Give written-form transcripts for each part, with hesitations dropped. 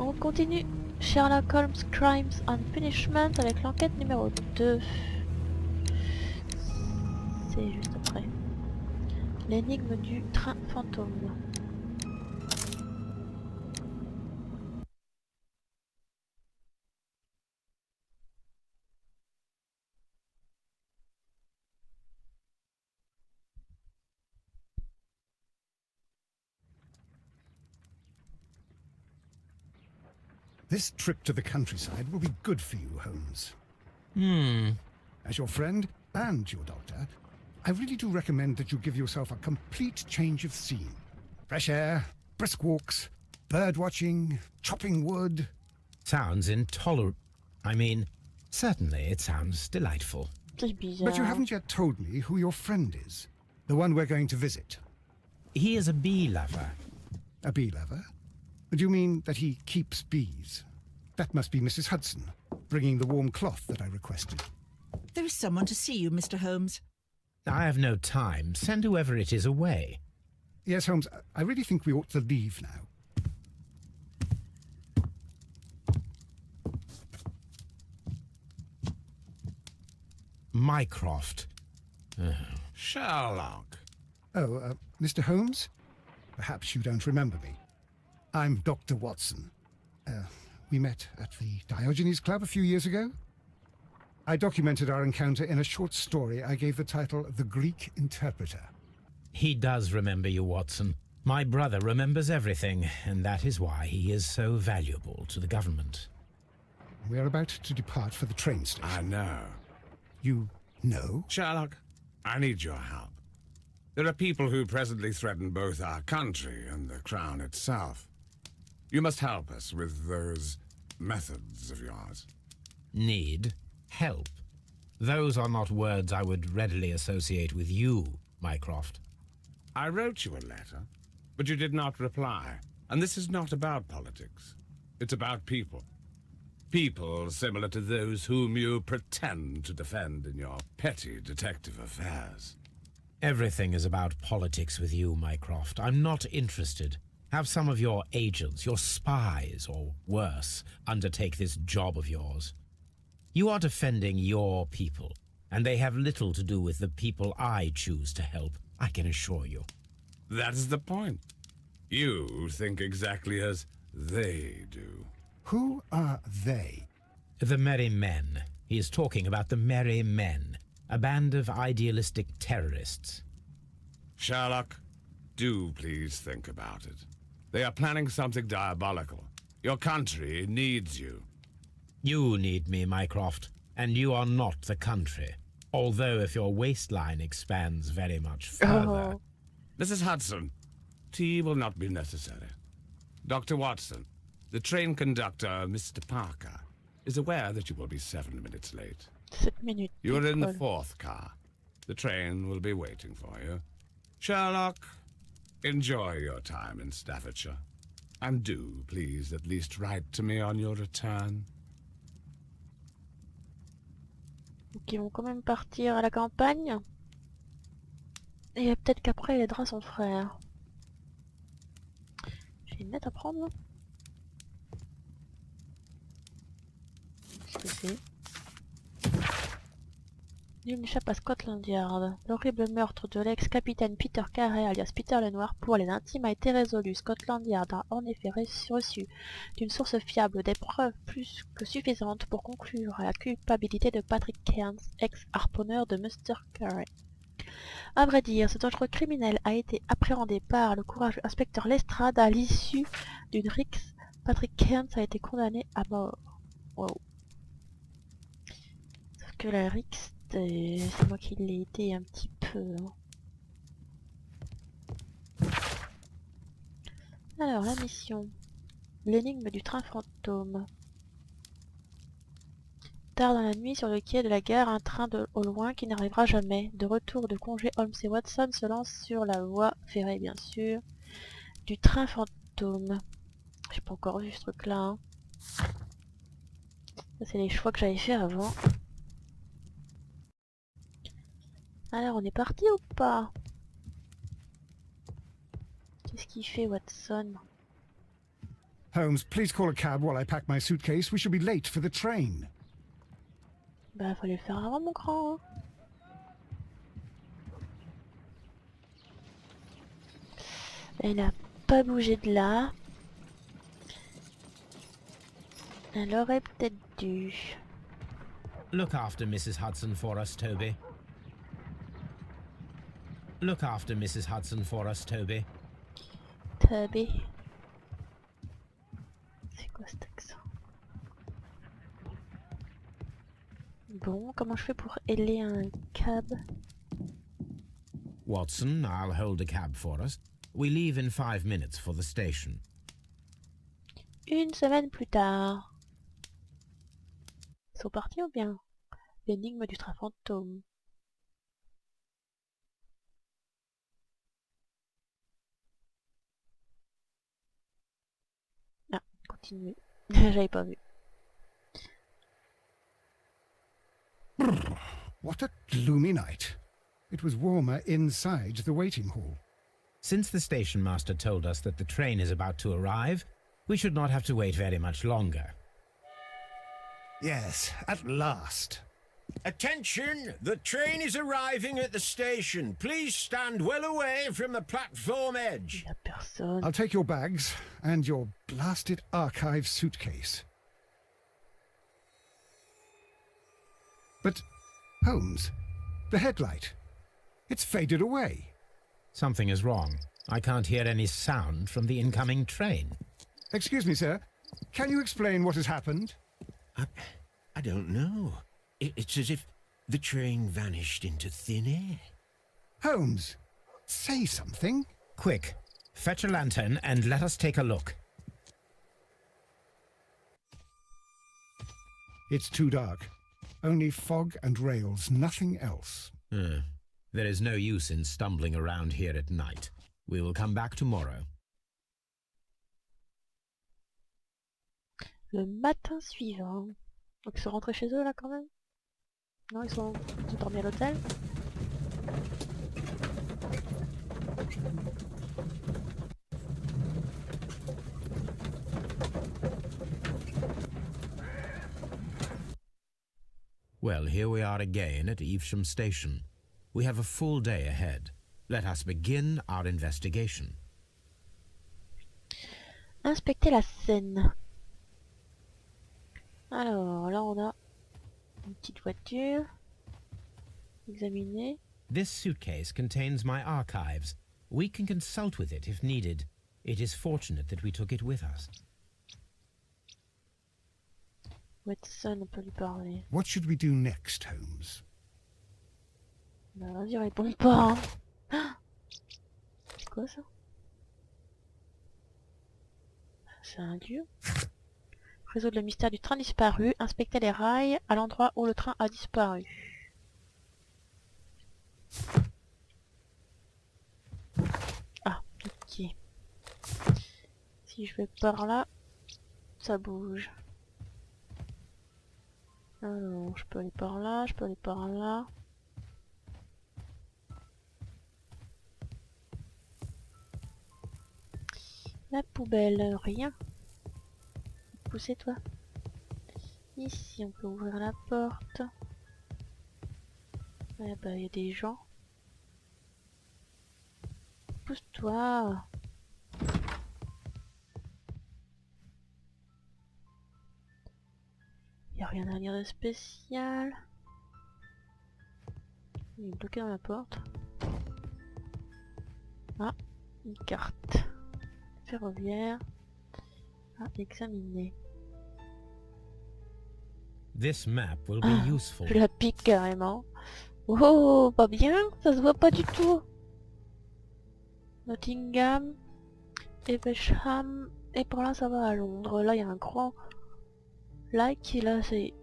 On continue Sherlock Holmes Crimes and Punishment avec l'enquête numéro 2. C'est juste après. L'énigme du train fantôme. This trip to the countryside will be good for you, Holmes. As your friend and your doctor, I really do recommend that you give yourself a complete change of scene. Fresh air, brisk walks, bird watching, chopping wood. Sounds intolerable. I mean, certainly it sounds delightful. C'est bizarre. But you haven't yet told me who your friend is, the one we're going to visit. He is a bee lover. A bee lover? Do you mean that he keeps bees? That must be Mrs. Hudson, bringing the warm cloth that I requested. There is someone to see you, Mr. Holmes. I have no time. Send whoever it is away. Yes, Holmes, I really think we ought to leave now. Mycroft. Sherlock. Oh, Mr. Holmes? Perhaps you don't remember me. I'm Dr. Watson. We met at the Diogenes Club a few years ago. I documented our encounter in a short story I gave the title The Greek Interpreter. He does remember you, Watson. My brother remembers everything, and that is why he is so valuable to the government. We're about to depart for the train station. I know. You know? Sherlock, I need your help. There are people who presently threaten both our country and the Crown itself. You must help us with those methods of yours. Need? Help? Those are not words I would readily associate with you, Mycroft. I wrote you a letter, but you did not reply. And this is not about politics. It's about people. People similar to those whom you pretend to defend in your petty detective affairs. Everything is about politics with you, Mycroft. I'm not interested. Have some of your agents, your spies, or worse, undertake this job of yours. You are defending your people, and they have little to do with the people I choose to help, I can assure you. That's the point. You think exactly as they do. Who are they? The Merry Men. He is talking about the Merry Men, a band of idealistic terrorists. Sherlock, do please think about it. They are planning something diabolical. Your country needs you. You need me, Mycroft, and you are not the country. Although if your waistline expands very much further... Mrs. Hudson, tea will not be necessary. Dr. Watson, the train conductor, Mr. Parker, is aware that you will be 7 minutes late. 7 minutes. You are in the 4th car. The train will be waiting for you. Sherlock, enjoy your time in Staffordshire. And do, please, at least write to me on your return. Donc ils vont quand même partir à la campagne. Et peut-être qu'après il aidera son frère. J'ai une lettre à prendre. Qu'est-ce que c'est? Nul n'échappe à Scotland Yard. L'horrible meurtre de l'ex-capitaine Peter Carey alias Peter le Noir pour les intimes a été résolu. Scotland Yard a en effet reçu d'une source fiable des preuves plus que suffisantes pour conclure à la culpabilité de Patrick Cairns, ex-harponneur de Mr. Carey. À vrai dire, cet autre criminel a été appréhendé par le courageux inspecteur Lestrade à l'issue d'une rixe. Patrick Cairns a été condamné à mort. Wow. Sauf que la rixe, c'est moi qui l'ai été un petit peu. Alors, la mission. L'énigme du train fantôme. Tard dans la nuit, sur le quai de la gare, un train au loin qui n'arrivera jamais. De retour de congé, Holmes et Watson se lancent sur la voie ferrée, bien sûr, du train fantôme. J'ai pas encore vu ce truc-là. Hein. Ça, c'est les choix que j'avais fait avant. Alors, on est parti ou pas? Qu'est-ce qu'il fait, Watson? Holmes, please call a cab while I pack my suitcase. We shall be late for the train. Bah, fallait le faire avant, mon grand. Hein. Elle a pas bougé de là. Elle aurait peut-être dû. Look after Mrs. Hudson for us, Toby. Look after Mrs. Hudson for us, Toby. Toby. C'est quoi cet accent? Bon, comment je fais pour ailer un cab? Watson, I'll hold a cab for us. We leave in 5 minutes for the station. Une semaine plus tard. Ils sont partis ou bien? L'énigme du train fantôme. Ah, continuez. J'avais pas vu. What a gloomy night. It was warmer inside the waiting hall. Since the station master told us that the train is about to arrive, we should not have to wait very much longer. Yes, at last. Attention! The train is arriving at the station. Please stand well away from the platform edge. Il y a personne. I'll take your bags and your blasted archive suitcase. But, Holmes, the headlight. It's faded away. Something is wrong. I can't hear any sound from the incoming train. Excuse me, sir. Can you explain what has happened? I don't know. It's as if the train vanished into thin air. Holmes, say something. Quick, fetch a lantern and let us take a look. It's too dark. Only fog and rails, nothing else. There is no use in stumbling around here at night. We will come back tomorrow. Le matin suivant. Donc ils sont rentrés chez eux là quand même? Non, ils ont dormi à l'hôtel? Well, here we are again at Evesham Station. We have a full day ahead. Let us begin our investigation. Inspecter la scène. Alors, là on a une petite voiture. Examiner. This suitcase contains my archives. We can consult with it if needed. It is fortunate that we took it with us. Watson, on peut lui parler. What should we do next, Holmes? Bah vas-y, réponds pas. Hein. C'est quoi ça? C'est un lieu. Résoudre le mystère du train disparu. Inspecter les rails à l'endroit où le train a disparu. Ah, ok. Si je vais par là, ça bouge. Alors, je peux aller par là, je peux aller par là. La poubelle, rien. Poussez-toi. Ici, on peut ouvrir la porte. Ah bah, il y a des gens. Pousse-toi. Il n'y a rien à lire de spécial. Il est bloqué dans la porte. Ah, une carte. Ferroviaire. À examiner. This map will be useful. Je la pique carrément. Oh, pas bien, ça se voit pas du tout. Nottingham, Evesham, et pour là ça va à Londres. Là il y a un grand lac, et là c'est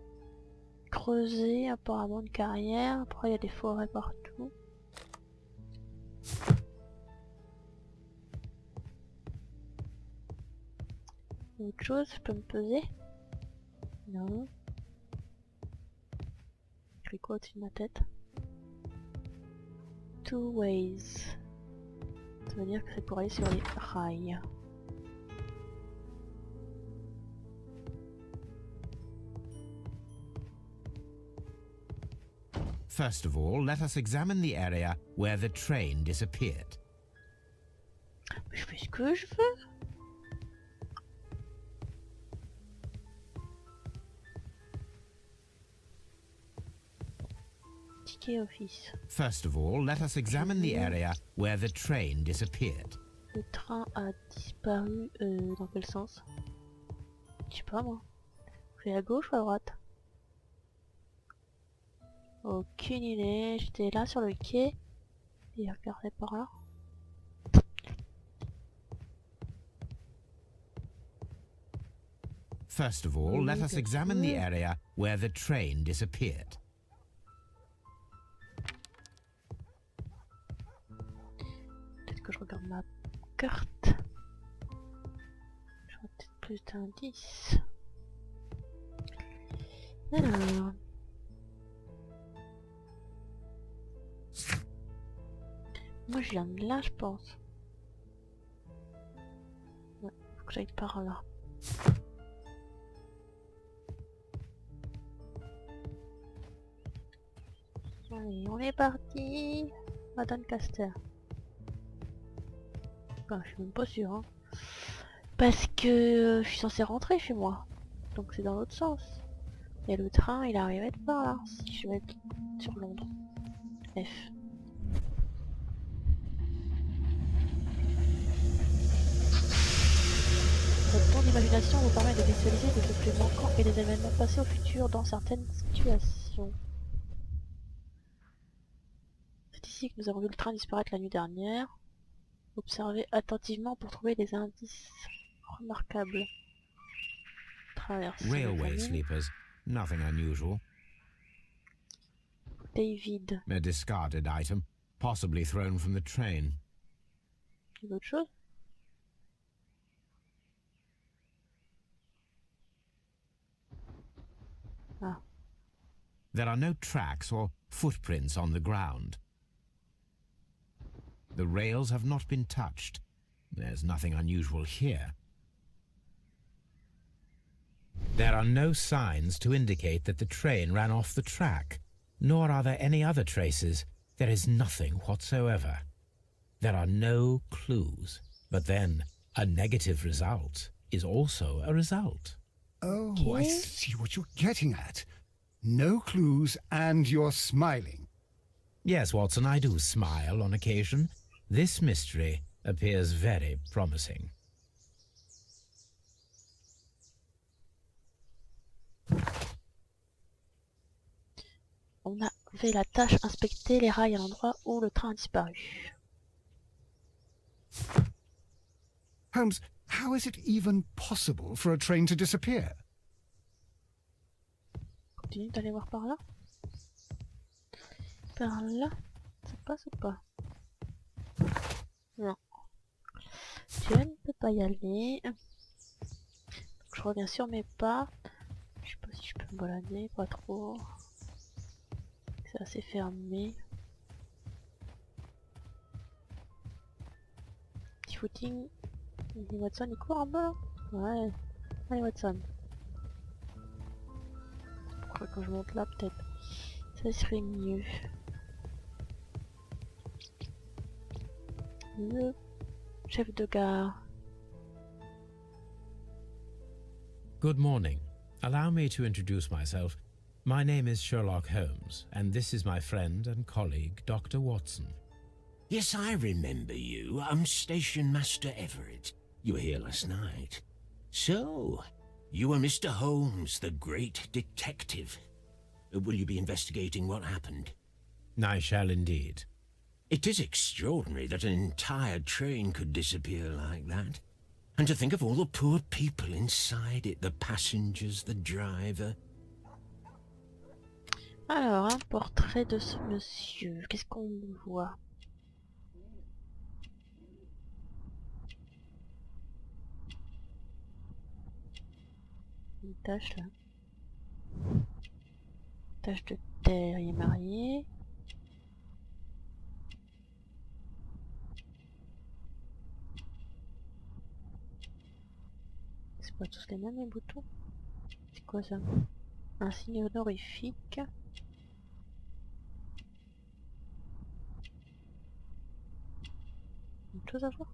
creusé, apparemment une carrière. Après il y a des forêts partout. Autre chose, je peux me peser? Non. Écrit quoi au-dessus de ma tête? Two ways. Ça veut dire que c'est pour aller sur les rails. First of all, let us examine the area where the train disappeared. Je fais ce que je veux. Ticket office. First of all, let us examine the area where the train disappeared. Le train a disparu dans quel sens? Je sais pas moi. C'est à gauche ou à droite? Aucune idée. J'étais là sur le quai. Et regardez par là. First of all, let us examine the area where the train disappeared. Peut-être que je regarde ma carte. J'aurais peut-être plus d'indices. Alors. Moi je viens de là, je pense. Ouais, faut que j'aille par là. Allez, on est parti à Doncaster. Enfin, je suis même pas sûre, hein. Parce que je suis censée rentrer chez moi. Donc c'est dans l'autre sens. Et le train, il arrivait de par là, si je vais être sur Londres. F. Votre ton d'imagination vous permet de visualiser des objets manquants et des événements passés au futur dans certaines situations. C'est ici que nous avons vu le train disparaître la nuit dernière. Observez attentivement pour trouver des indices remarquables. Traverser le Railway canyon. sleepers, nothing unusual. David. A discarded item, possibly thrown from the train. Il y a autre chose? Ah. There are no tracks or footprints on the ground. The rails have not been touched. There's nothing unusual here. There are no signs to indicate that the train ran off the track, nor are there any other traces. There is nothing whatsoever. There are no clues. But then, a negative result is also a result. Oh, I Okay. see what you're getting at. No clues and you're smiling. Yes, Watson, I do smile on occasion. This mystery appears very promising. On a fait la tâche inspecter les rails à l'endroit où le train a disparu. Holmes, how is it even possible for a train to disappear? Continue d'aller voir par là. Par là, ça passe ou pas? Non. Je ne peux pas y aller. Donc, je reviens sur mes pas. Je sais pas si je peux me balader, pas trop. C'est assez fermé. Petit footing. Et Watson il court un peu là? Ouais. Allez Watson. Pourquoi quand je monte là peut-être ça serait mieux. Le chef de gare. Good morning. Allow me to introduce myself. My name is Sherlock Holmes, and this is my friend and colleague, Dr. Watson. Yes, I remember you. I'm Station Master Everett. You were here last night. So, you are Mr. Holmes, the great detective. Will you be investigating what happened? I shall indeed. It is extraordinary that an entire train could disappear like that. And to think of all the poor people inside it, the passengers, the driver. Alors, un portrait de ce monsieur. Qu'est-ce qu'on voit? Une tache là. Tache de terre, il est marié. C'est pas tous les mêmes les boutons. C'est quoi ça? Un signe honorifique. Autre chose à voir?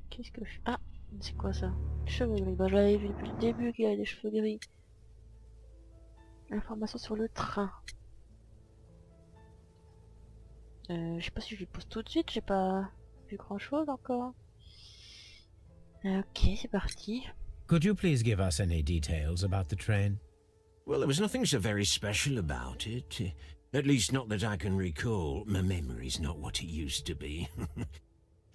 Qu'est-ce que je... Ah, c'est quoi ça? Cheveux gris. Bah je l'avais vu depuis le début qu'il y avait des cheveux gris. Information sur le train. Je sais pas si je lui pose tout de suite, j'ai pas vu grand chose encore. Ok, c'est parti. Could you please give us any details about the train? Well, there was nothing so very special about it. At least not that I can recall. My memory's not what it used to be.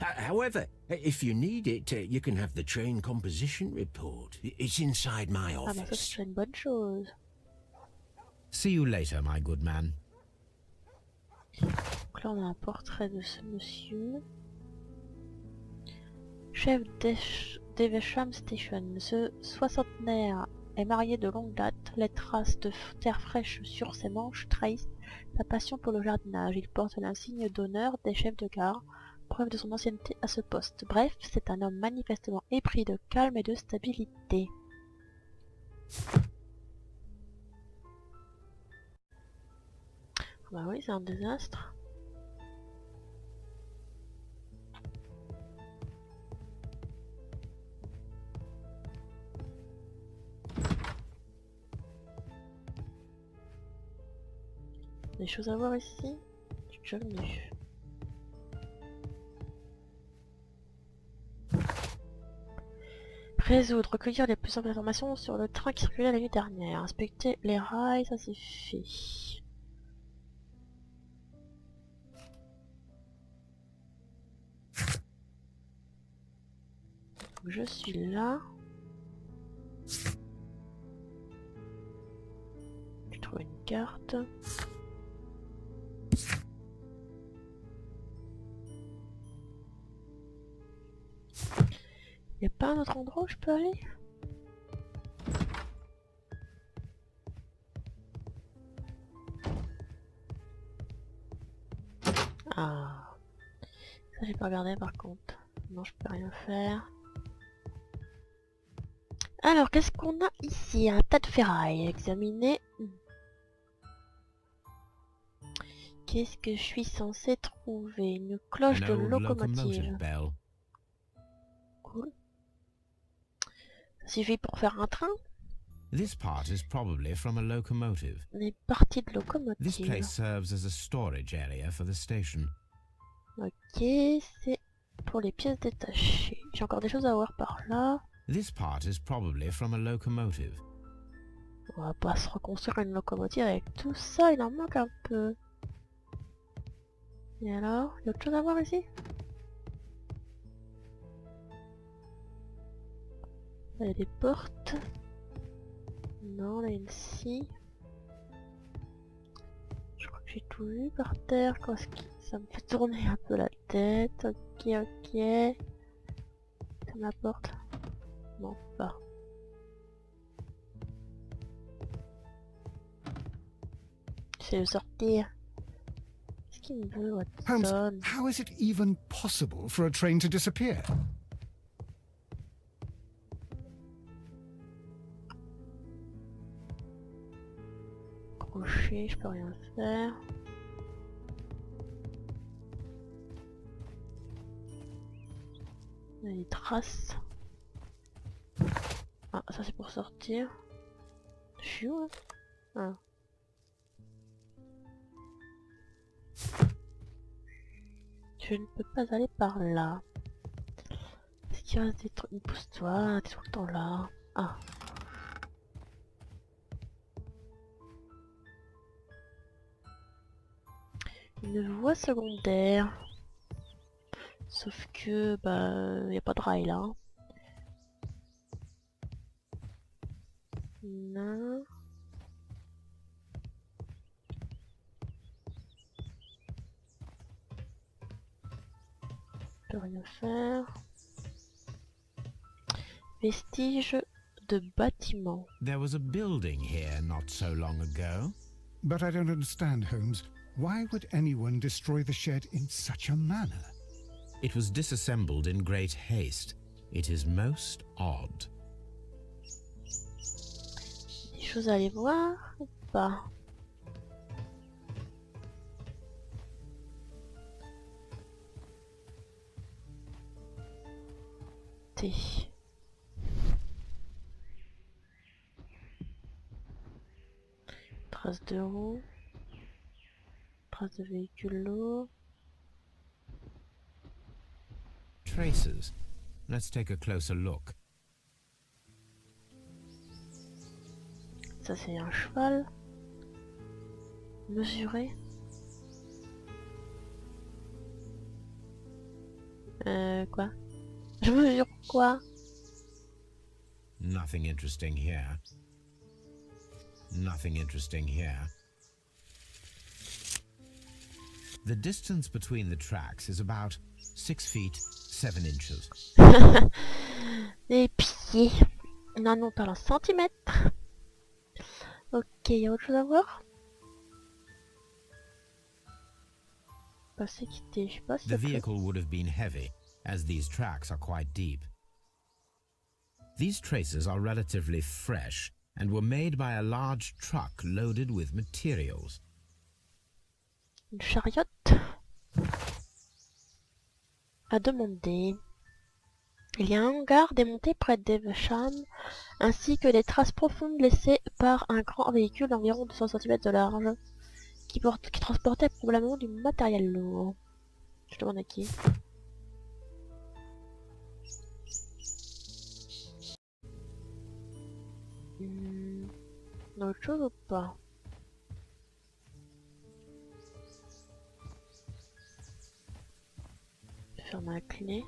However, if you need it, you can have the train composition report. It's inside my Ah bah ça office. c'est une bonne chose. See you later, my good man. Donc là on a un portrait de ce monsieur. Chef d'Evesham Station. Ce soixantenaire est marié de longue date. Les traces de terre fraîche sur ses manches trahissent sa passion pour le jardinage. Il porte l'insigne d'honneur des chefs de gare, preuve de son ancienneté à ce poste. Bref, c'est un homme manifestement épris de calme et de stabilité. Bah oui, c'est un désastre. Des choses à voir ici? Je suis déjà venu. Résoudre, recueillir les plus amples informations sur le train qui circulait la nuit dernière. Inspecter les rails, ça c'est fait. Je suis là. Je trouve une carte. Y a pas un autre endroit où je peux aller? Ah, ça j'ai pas regardé par contre. Non, je peux rien faire. Alors, qu'est-ce qu'on a ici? Un tas de ferraille à examiner. Qu'est-ce que je suis censé trouver? Une cloche de locomotive. bell. Cool. Ça suffit pour faire un train? This part is probably from a locomotive. Les parties de This locomotive. place serves as a storage area for the station. Ok, c'est pour les pièces détachées. J'ai encore des choses à voir par là. This part is probably from a locomotive. On va pas se reconstruire une locomotive avec tout ça, il en manque un peu. Et alors, il y a autre chose à voir ici? Là, il y a des portes. Non, là, il y a une scie. Je crois que j'ai tout vu par terre. Quoi, ça me fait tourner un peu la tête. Ok, ok. Ferme la porte. Non, pas. J'essaie de sortir. Qu'est-ce qu'il me veut, Holmes, Watson? how is it even possible for a train to disappear? Crochet, je peux rien faire. Il y a des traces. Ah, ça c'est pour sortir. Je suis où là? Ah. Je ne peux pas aller par là. Est-ce qu'il reste des trucs? Pousse-toi, t'es tout le temps là. Ah. Une voie secondaire. Sauf que, bah, y a pas de rail là. Non. Je peux rien faire. Vestige de bâtiment. There was a building here not so long ago. But I don't understand, Holmes. Why would anyone destroy the shed in such a manner? It was disassembled in great haste. It is most odd. Des choses à aller voir ou pas? T. Traces de roue. Traces de véhicule lourd. Traces. Let's take a closer look. Ça c'est un cheval. Mesuré. Quoi? Je mesure quoi? Nothing interesting here. Nothing interesting here. The distance between the tracks is about 6 feet 7 inches. Les pieds. Non, non, pas en centimètres. Ok, y a autre chose à voir? Passer quitter, je sais pas si The vehicle would have been heavy, as these tracks are quite deep. These traces are relatively fresh and were made by a large truck loaded with materials. Une chariote à demander. Il y a un hangar démonté près d'Evesham, ainsi que des traces profondes laissées par un grand véhicule d'environ 200 cm de large, qui transportait probablement du matériel lourd. Je demande à qui? Autre chose ou pas? Je vais faire ma clé.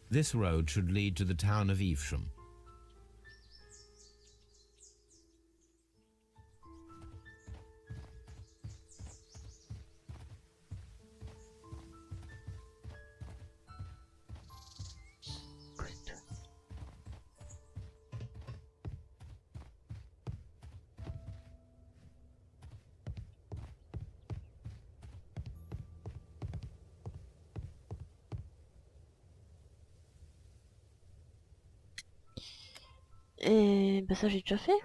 This road should lead to the town of Evesham. Et bah ça j'ai déjà fait.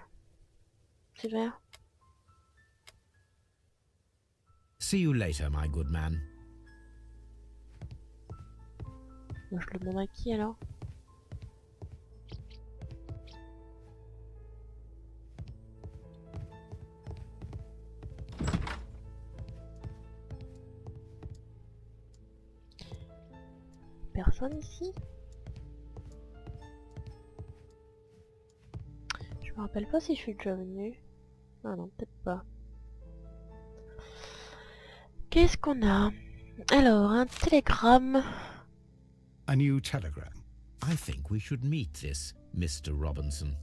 C'est vert. See you later, my good man. Moi je le demande à qui alors? Personne ici? Je me rappelle pas si je suis déjà venue. Ah non, peut-être pas. Qu'est-ce qu'on a? Alors, un télégramme. A new telegram. I think we should meet this Mr. Robinson.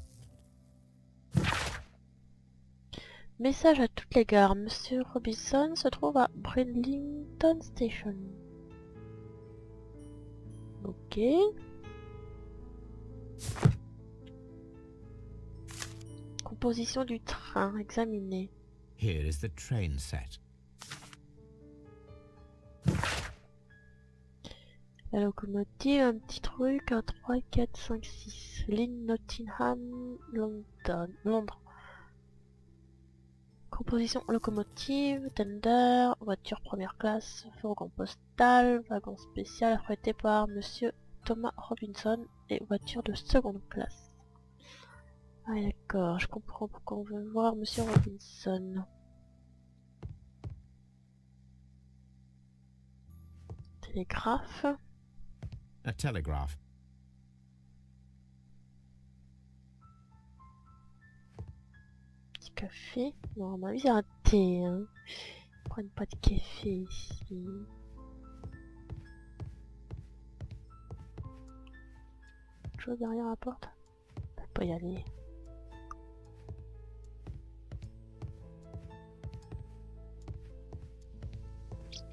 Message à toutes les gares. Monsieur Robinson se trouve à Bridlington Station. Ok. Composition du train, examiner. Here is the train set. La locomotive, un petit truc, un 3, 4, 5, 6. Ligne Nottingham, Londres. Composition locomotive, tender, voiture première classe, fourgon postal, wagon spécial affrété par Monsieur Thomas Robinson et voiture de seconde classe. Ah d'accord, je comprends pourquoi on veut voir Monsieur Robinson. Télégraphe. A telegraph. Petit café. Non, à mon avis c'est un thé. Hein. Ils prennent pas de café ici. Autre chose derrière la porte? On peut pas y aller.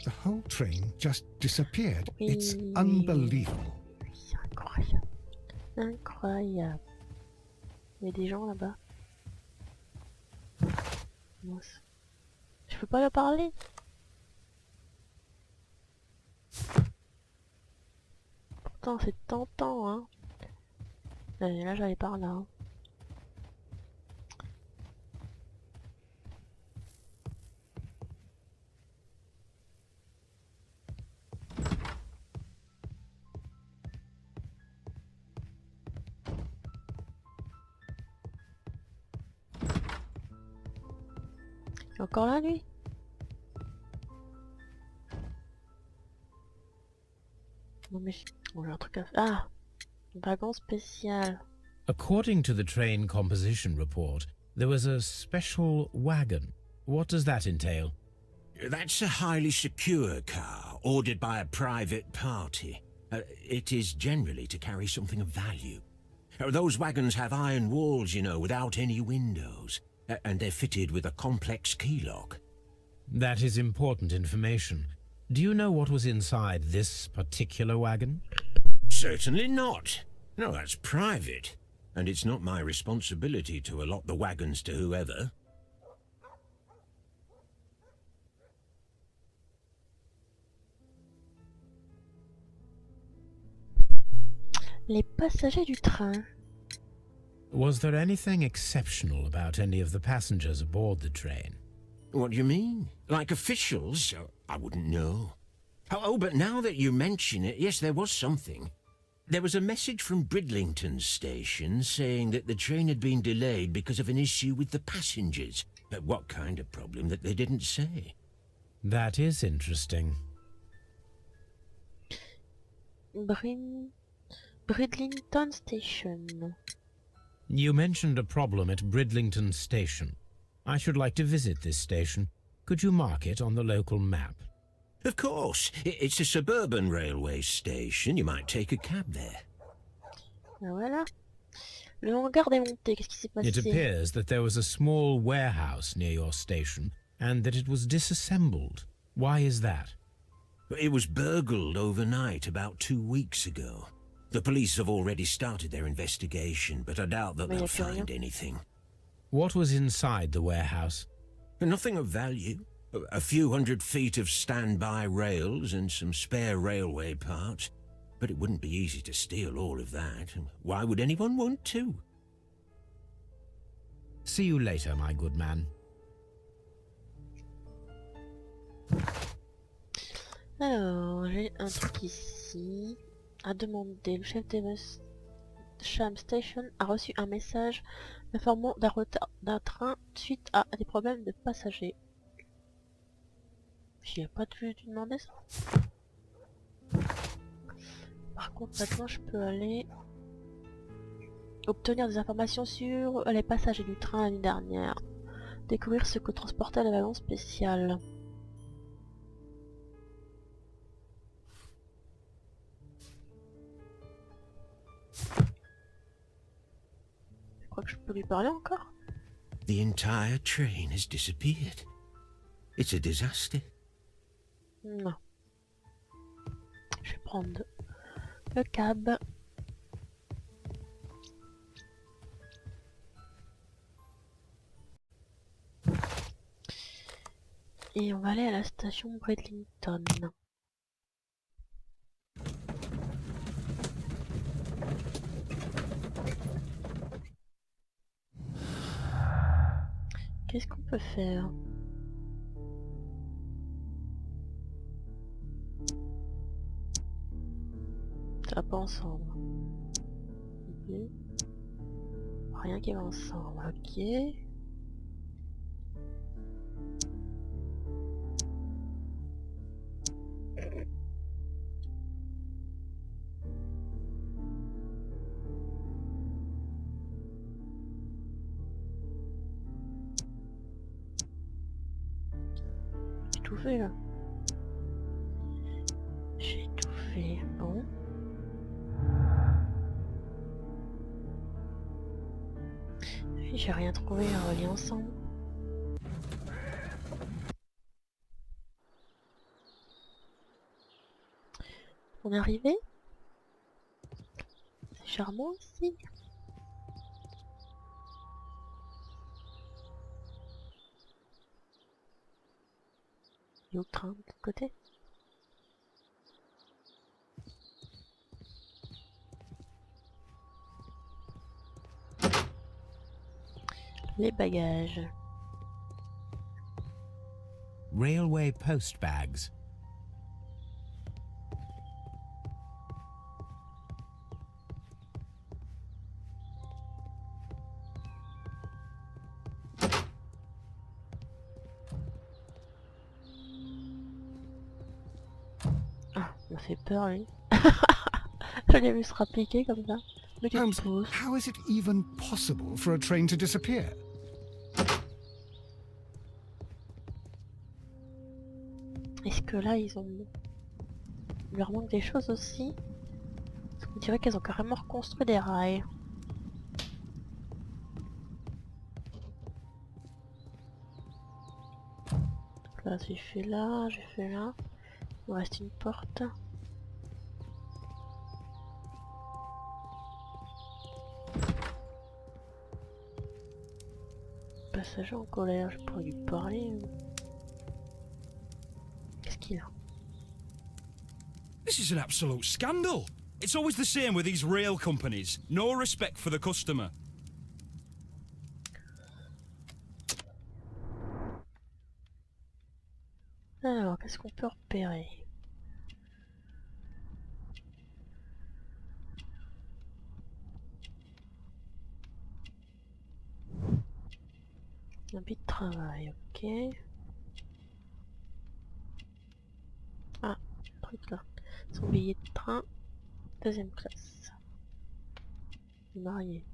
The whole train just disappeared. Oui. It's unbelievable. C'est incroyable. Incroyable. Il y a des gens là-bas. Mince. Je peux pas leur parler. Pourtant c'est tentant hein. Là j'allais par là. Hein. Encore là lui? Non mais bon, j'ai un truc à faire. Ah, wagon spécial. According to the train composition report, there was a special wagon. What does that entail? That's a highly secure car, ordered by a private party. It is generally to carry something of value. Those wagons have iron walls, you know, without any windows. And they're fitted with a complex key lock. That is important information. Do you know what was inside this particular wagon? Certainly not. No, that's private. And it's not my responsibility to allot the wagons to whoever. Les passagers du train. Was there anything exceptional about any of the passengers aboard the train? What do you mean? Like officials? I wouldn't know. Oh, but now that you mention it, yes, there was something. There was a message from Bridlington station saying that the train had been delayed because of an issue with the passengers. What kind of problem that they didn't say? That is interesting. Bridlington Station. You mentioned a problem at Bridlington Station. I should like to visit this station. Could you mark it on the local map? Of course. It's a suburban railway station. You might take a cab there. Ben voilà. Le hangar démonté, qu'est-ce qui s'est passé? It appears that there was a small warehouse near your station and that it was disassembled. Why is that? It was burgled overnight about 2 weeks ago. The police have already started their investigation, but I doubt that they'll find anything. What was inside the warehouse? Nothing of value. A few 100 feet of standby rails and some spare railway parts. But it wouldn't be easy to steal all of that. Why would anyone want to? See you later, my good man. Alors, j'ai un truc ici. À demander, le chef de Sham Station a reçu un message informant d'un retard d'un train suite à des problèmes de passagers. J'y ai pas dû demander ça. Par contre, maintenant je peux aller obtenir des informations sur les passagers du train l'année dernière. Découvrir ce que transportait le wagon spécial. Je crois que je peux lui parler encore. The entire train has disappeared. It's a disaster. Non. Je vais prendre le cab. Et on va aller à la station Bridlington. Qu'est-ce qu'on peut faire? Ça va pas ensemble. Okay. Rien qui va ensemble, ok. J'ai tout fait là. J'ai tout fait, bon. J'ai rien trouvé à relier ensemble. On est arrivé. C'est charmant ici. le train de l'autre côté. Les bagages. Railway post bags. Ah, il m'a fait peur lui. Je l'ai vu se rappliquer comme ça. Mais tu Holmes, te pousses. how is it even possible for a train to disappear? Est-ce que là ils ont... Il leur manque des choses aussi? On dirait qu'ils ont carrément reconstruit des rails. Là j'ai fait là, j'ai fait là. Il me reste une porte. Passager en colère, je pourrais lui parler. Qu'est-ce qu'il a? This is an absolute scandal. It's always the same with these rail companies. No respect for the customer. Alors, qu'est-ce qu'on peut repérer? Un but de travail, ok. Ah, truc là. Son billet de train, deuxième classe. Marié.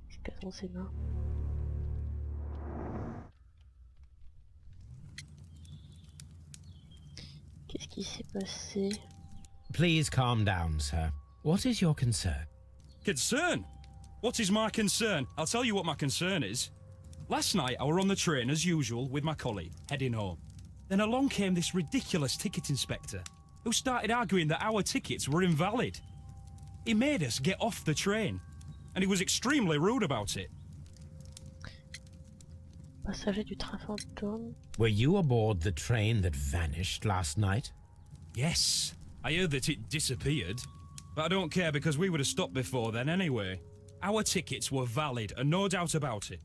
Qu'est-ce qu'elles ont ses mains? Qu'est-ce qui s'est passé? Please calm down, sir. What is your concern? Concern? What is my concern? I'll tell you what my concern is. Last night I were on the train as usual with my colleague, heading home. Then along came this ridiculous ticket inspector, who started arguing that our tickets were invalid. He made us get off the train, and he was extremely rude about it. Passager du train fantôme. Were you aboard the train that vanished last night? Yes, I heard that it disappeared. But I don't care because we would have stopped before then anyway. Our tickets were valid and no doubt about it.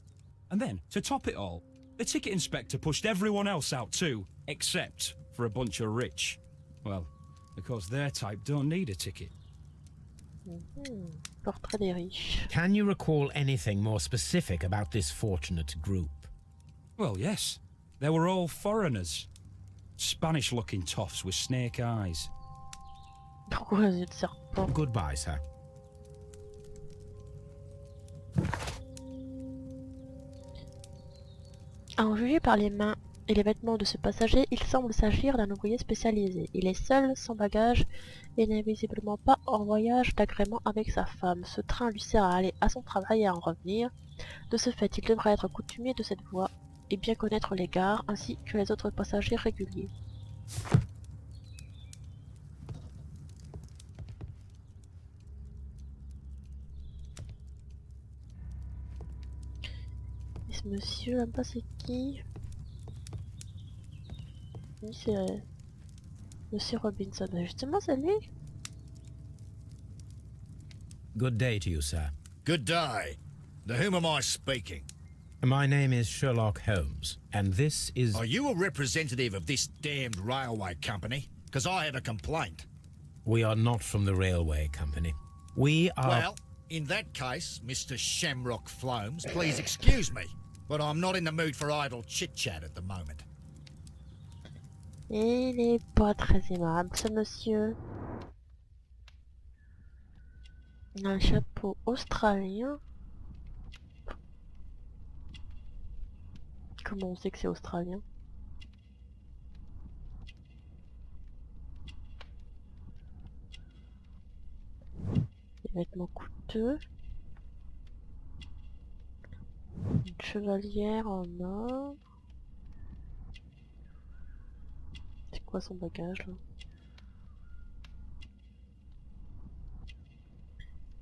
And then, to top it all, the ticket inspector pushed everyone else out too, except for a bunch of rich. Well, because their type don't need a ticket. Portrait des riches. Can you recall anything more specific about this fortunate group? Well, yes. They were all foreigners. Spanish-looking toffs with snake eyes. Pourquoi les yeux de serpent? Goodbye, sir. En jugé par les mains et les vêtements de ce passager, il semble s'agir d'un ouvrier spécialisé. Il est seul, sans bagage, et n'est visiblement pas en voyage d'agrément avec sa femme. Ce train lui sert à aller à son travail et à en revenir. De ce fait, il devrait être coutumier de cette voie et bien connaître les gares ainsi que les autres passagers réguliers. Et ce monsieur là-bas, c'est qui? Oui, c'est Monsieur Robinson. Ben justement, c'est lui. Good day to you, sir. Good day. To whom am I speaking? My name is Sherlock Holmes, and this is... Are you a representative of this damned railway company? Because I have a complaint. We are not from the railway company. We are... Well, in that case, Mr. Shamrock Flomes, please excuse me, but I'm not in the mood for idle chit-chat at the moment. Et il est pas très aimable, ce monsieur. Il a un chapeau australien. Comment on sait que c'est australien? Des vêtements coûteux. Une chevalière en or. C'est quoi son bagage là?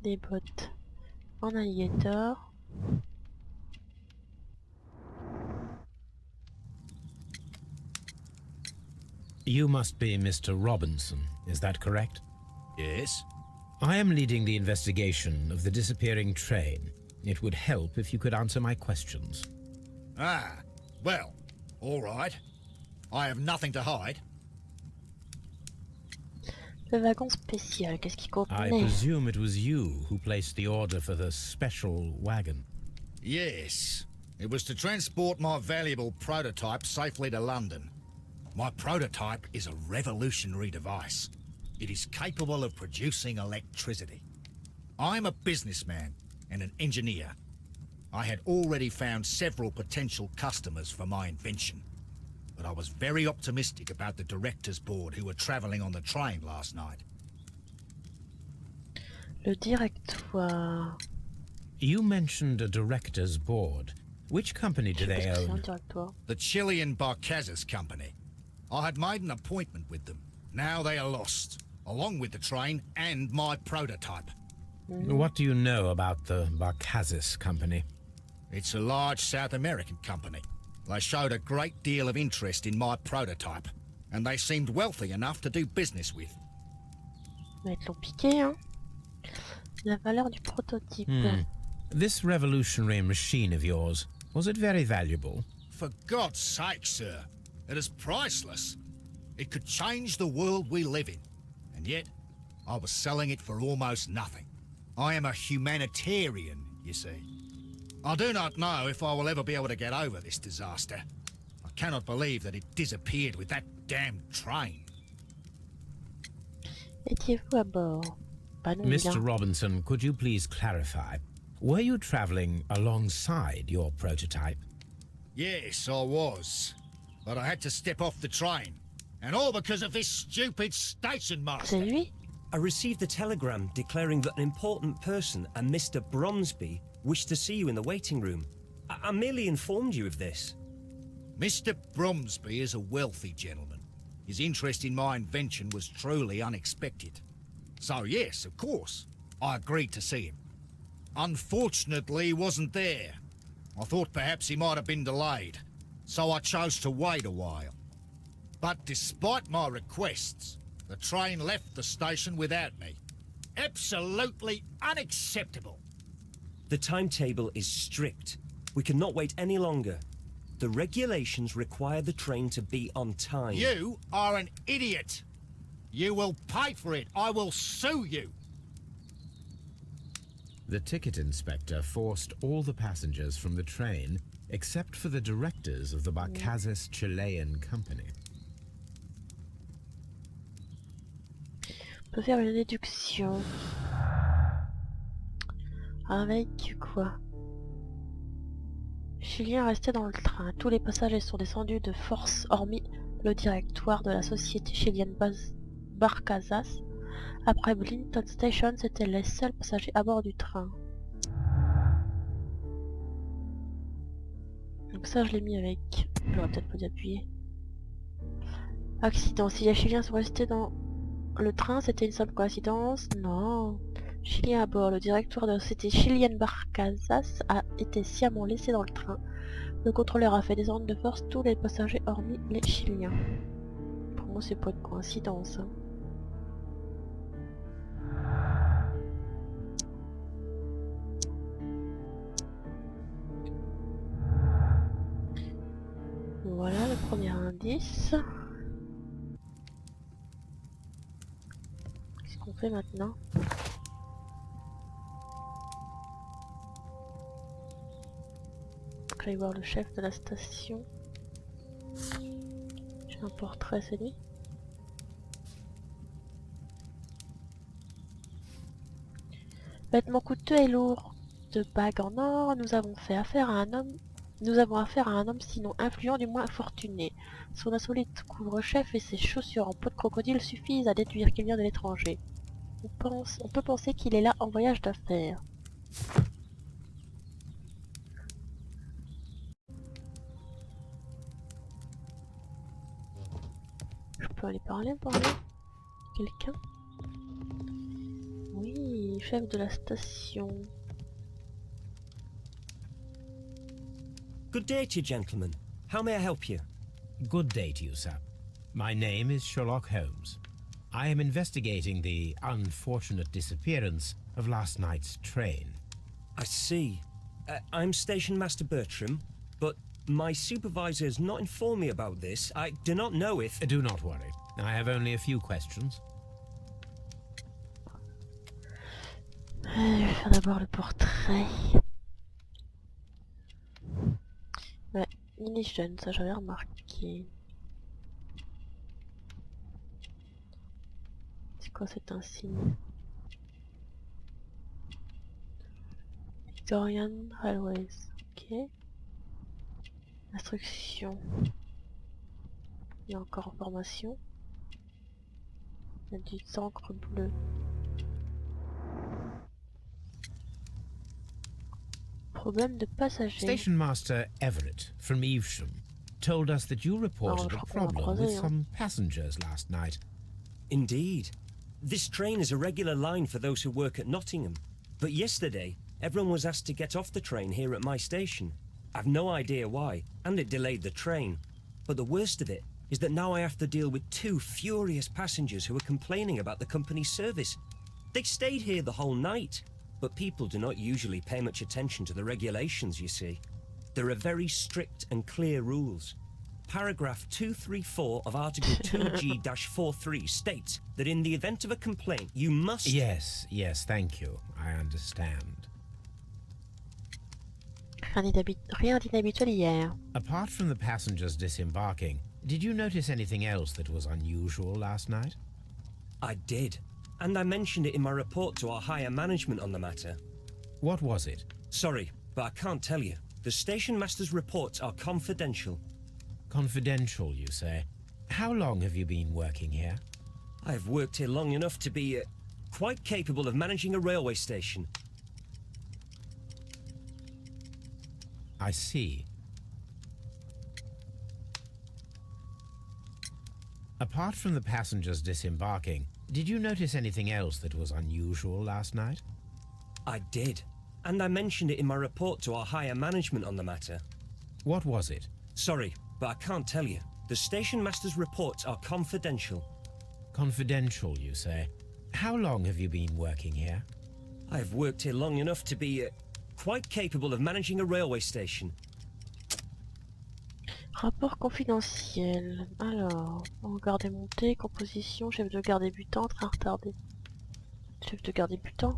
Des bottes en alligator. You must be Mr. Robinson, is that correct? Yes? I am leading the investigation of the disappearing train. It would help if you could answer my questions. Ah, well, all right. I have nothing to hide. Le wagon spécial, qu'est-ce qu'il I contenait? presume it was you who placed the order for the special wagon. Yes. It was to transport my valuable prototype safely to London. My prototype is a revolutionary device. It is capable of producing electricity. I'm a businessman and an engineer. I had already found several potential customers for my invention, but I was very optimistic about the directors' board who were travelling on the train last night. Le directoire. You mentioned a director's board. Which company do Je sais they pas ce que c'est un own? directoire. The Chilean Barcazas Company. I had made an appointment with them. Now they are lost, along with the train and my prototype. What do you know about the Barcazas company? It's a large South American company. They showed a great deal of interest in my prototype, and they seemed wealthy enough to do business with. Mais ils l'ont piqué, hein. La valeur du prototype. This revolutionary machine of yours, was it very valuable? For God's sake, sir, it is priceless. It could change the world we live in, and yet I was selling it for almost nothing. I am a humanitarian, you see. I do not know if I will ever be able to get over this disaster. I cannot believe that it disappeared with that damned train. Étiez-vous à bord? Pas non, Mr. bien. Robinson, could you please clarify? Were you traveling alongside your prototype? Yes, I was. But I had to step off the train. And all because of this stupid station master. C'est lui? I received a telegram declaring that an important person, a Mr. Bromsby, wished to see you in the waiting room. I merely informed you of this. Mr. Bromsby is a wealthy gentleman. His interest in my invention was truly unexpected. So yes, of course, I agreed to see him. Unfortunately, he wasn't there. I thought perhaps he might have been delayed, so I chose to wait a while. But despite my requests, the train left the station without me. Absolutely unacceptable. The timetable is strict. We cannot wait any longer. The regulations require the train to be on time. You are an idiot. You will pay for it. I will sue you. The ticket inspector forced all the passengers from the train except for the directors of the Barcazas Chilean company. On peut faire une déduction. Avec quoi? Chilien restait dans le train. Tous les passagers sont descendus de force, hormis le directoire de la société chilienne Barcazas. Après Blinton Station, c'étaient les seuls passagers à bord du train. Donc ça, je l'ai mis avec... J'aurais peut-être pas dû appuyer. Accident. Si les Chiliens sont restés dans le train, c'était une simple coïncidence? Non. Chilien à bord. Le directoire de la société chilienne Barcazas a été sciemment laissé dans le train. Le contrôleur a fait descendre de force tous les passagers hormis les Chiliens. Pour moi, c'est pas une coïncidence. Hein. Voilà le premier indice. Qu'est-ce qu'on fait maintenant? Je vais voir le chef de la station. J'ai un portrait, c'est lui. Vêtements coûteux et lourds, de bagues en or, nous avons affaire à un homme sinon influent du moins fortuné. Son insolite couvre-chef et ses chaussures en peau de crocodile suffisent à déduire qu'il vient de l'étranger. On peut penser qu'il est là en voyage d'affaires. Je peux aller parler pour lui? Quelqu'un? Oui, chef de la station. Good day to you, gentlemen. How may I help you? Good day to you, sir. My name is Sherlock Holmes. I am investigating the unfortunate disappearance of last night's train. I see. I'm Station Master Bertram, but my supervisor has not informed me about this. I do not know if... Do not worry. I have only a few questions. Je vais faire d'abord le portrait. Ouais, il est jeune, ça j'avais remarqué. C'est quoi cet insigne? Victorian Railways, ok. Instruction. Il y a encore en formation. Il y a du encre bleue. Problème de passager. Station Master Everett from Evesham told us that you reported a problem with some passengers last night. Indeed. This train is a regular line for those who work at Nottingham. But yesterday, everyone was asked to get off the train here at my station. I've no idea why, and it delayed the train. But the worst of it is that now I have to deal with 2 furious passengers who are complaining about the company's service. They stayed here the whole night, but people do not usually pay much attention to the regulations, you see. There are very strict and clear rules. Paragraph 234 of Article 2G-43 states that in the event of a complaint, you must... Yes, thank you. I understand. Rien d'inhabituel hier. Apart from the passengers disembarking, did you notice anything else that was unusual last night? I did, and I mentioned it in my report to our higher management on the matter. What was it? Sorry, but I can't tell you. The station master's reports are confidential. Confidential, you say? How long have you been working here? I have worked here long enough to be quite capable of managing a railway station. I see. Apart from the passengers disembarking, did you notice anything else that was unusual last night? I did, and I mentioned it in my report to our higher management on the matter. What was it? Sorry, but I can't tell you. The station master's reports are confidential. Confidential, you say? How long have you been working here? I have worked here long enough to be quite capable of managing a railway station. Rapport confidentiel. Alors, en garde montée, composition, chef de garde débutant, train retardé. Chef de garde débutant?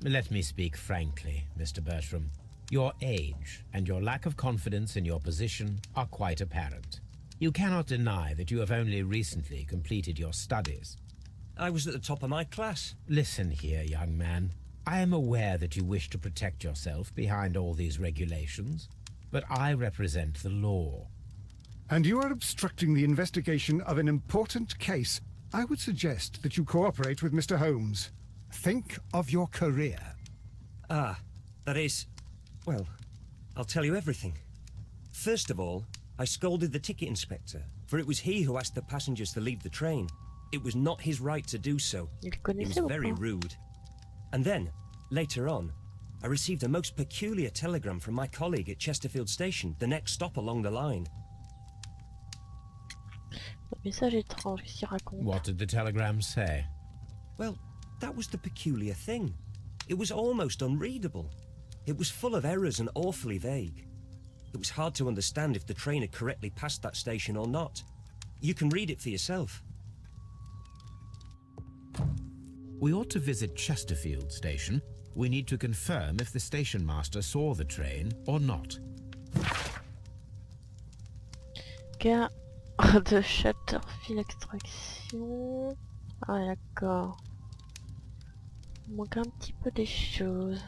Let me speak frankly, Mr. Bertram. Your age and your lack of confidence in your position are quite apparent. You cannot deny that you have only recently completed your studies. I was at the top of my class. Listen here, young man. I am aware that you wish to protect yourself behind all these regulations, but I represent the law. And you are obstructing the investigation of an important case. I would suggest that you cooperate with Mr. Holmes. Think of your career. Ah, that is... Well, I'll tell you everything. First of all, I scolded the ticket inspector, for it was he who asked the passengers to leave the train. It was not his right to do so. He was very rude. And then, later on, I received a most peculiar telegram from my colleague at Chesterfield Station, the next stop along the line. Message étrange, qu'est-ce qu'il raconte? What did the telegram say? Well, that was the peculiar thing. It was almost unreadable. It was full of errors and awfully vague. It was hard to understand if the train had correctly passed that station or not. You can read it for yourself. We ought to visit Chesterfield Station. We need to confirm if the station master saw the train or not. Gare de Châtiments, extraction. Ah d'accord. Il manque un petit peu des choses.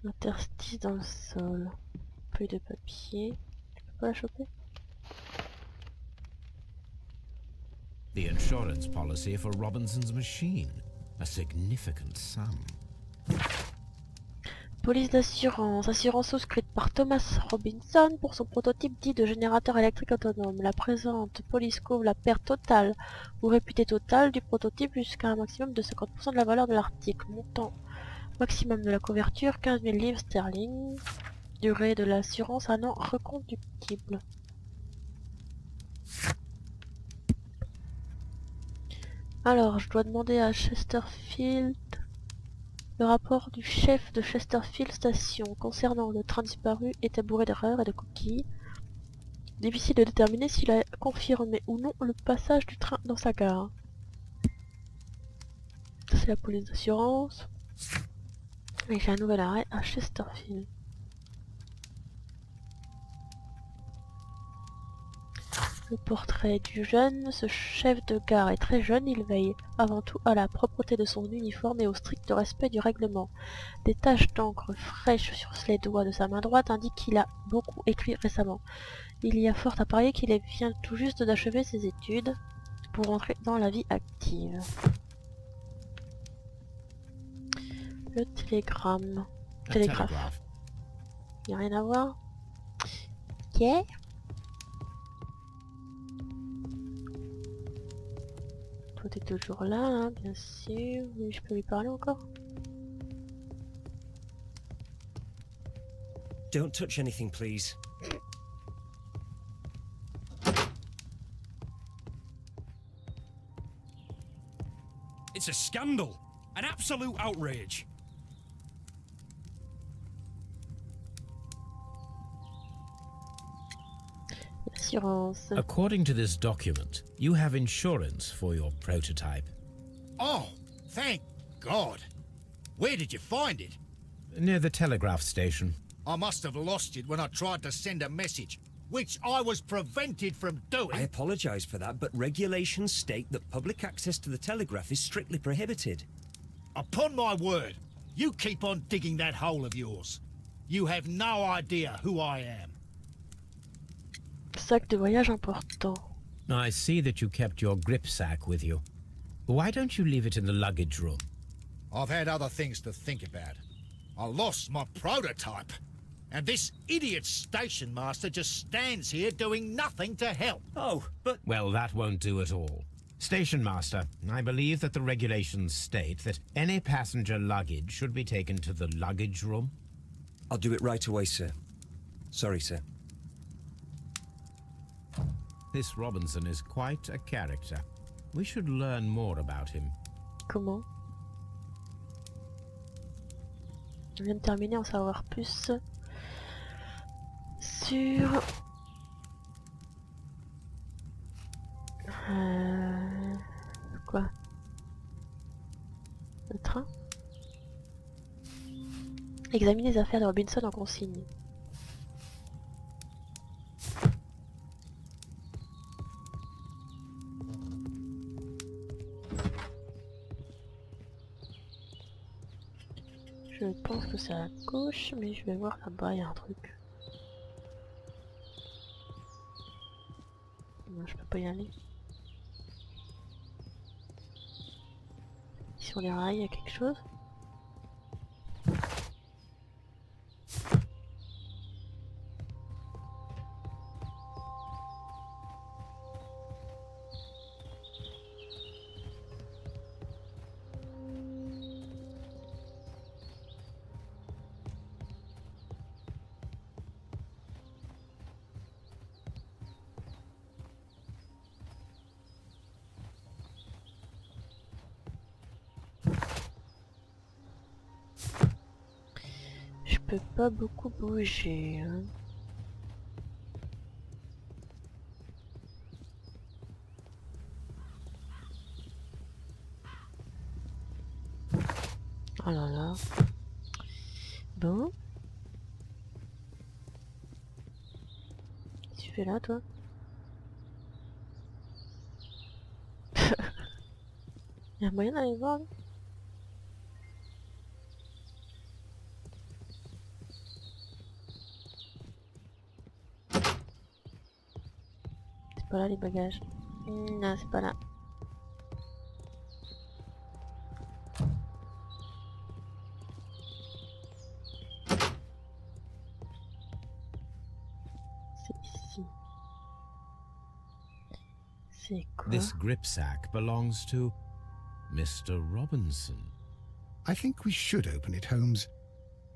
Interstice dans le sol. Feuille de papier. Tu peux pas la choper? The insurance policy for Robinson's machine. A significant sum. Police d'assurance. Assurance souscrite par Thomas Robinson pour son prototype dit de générateur électrique autonome. La présente police couvre la perte totale ou réputée totale du prototype jusqu'à un maximum de 50% de la valeur de l'article. Montant maximum de la couverture 15 000 livres sterling. Durée de l'assurance, un an reconductible. Alors, je dois demander à Chesterfield le rapport du chef de Chesterfield Station concernant le train disparu était bourré d'erreurs et de coquilles. Difficile de déterminer s'il a confirmé ou non le passage du train dans sa gare. Ça c'est la police d'assurance. Et j'ai un nouvel arrêt à Chesterfield. Le portrait du jeune, ce chef de gare est très jeune, il veille avant tout à la propreté de son uniforme et au strict respect du règlement. Des taches d'encre fraîches sur les doigts de sa main droite indiquent qu'il a beaucoup écrit récemment. Il y a fort à parier qu'il vient tout juste d'achever ses études pour entrer dans la vie active. Le télégramme. Télégraphe. Il n'y a rien à voir. Ok. Toi t'es toujours là, hein, bien sûr. Oui, je peux lui parler encore. Don't touch anything, please. It's a scandal. An absolute outrage. Assurance. According to this document, you have insurance for your prototype. Oh, thank God. Where did you find it? Near the telegraph station. I must have lost it when I tried to send a message, which I was prevented from doing. I apologise for that, but regulations state that public access to the telegraph is strictly prohibited. Upon my word, you keep on digging that hole of yours. You have no idea who I am. Sac de voyage important. I see that you kept your grip sack with you. Why don't you leave it in the luggage room? I've had other things to think about. I lost my prototype. And this idiot station master just stands here doing nothing to help. Oh, but... Well, that won't do at all. Station master, I believe that the regulations state that any passenger luggage should be taken to the luggage room. I'll do it right away, sir. Sorry, sir. This Robinson is quite a character. We should learn more about him. Comment? Je viens de terminer en savoir plus sur quoi? Le train? Examiner les affaires de Robinson en consigne. Je pense que c'est à gauche, mais je vais voir là-bas, il y a un truc. Non, je peux pas y aller. Sur les rails, il y a quelque chose. Je peux pas beaucoup bouger, hein. Oh là là. Bon. Qu'est-ce que tu fais là, toi? Il y a moyen d'aller voir, là? C'est pas là les bagages. Non, c'est pas là. C'est ici. C'est quoi? This grip sack belongs to Mr. Robinson. I think we should open it, Holmes.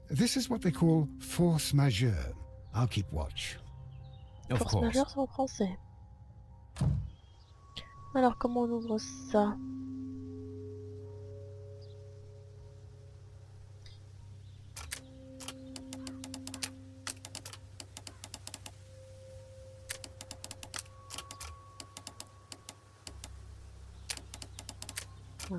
This is what they call force majeure. I'll keep watch. Of Force course. majeure c'est en français. Alors comment on ouvre ça? Ah.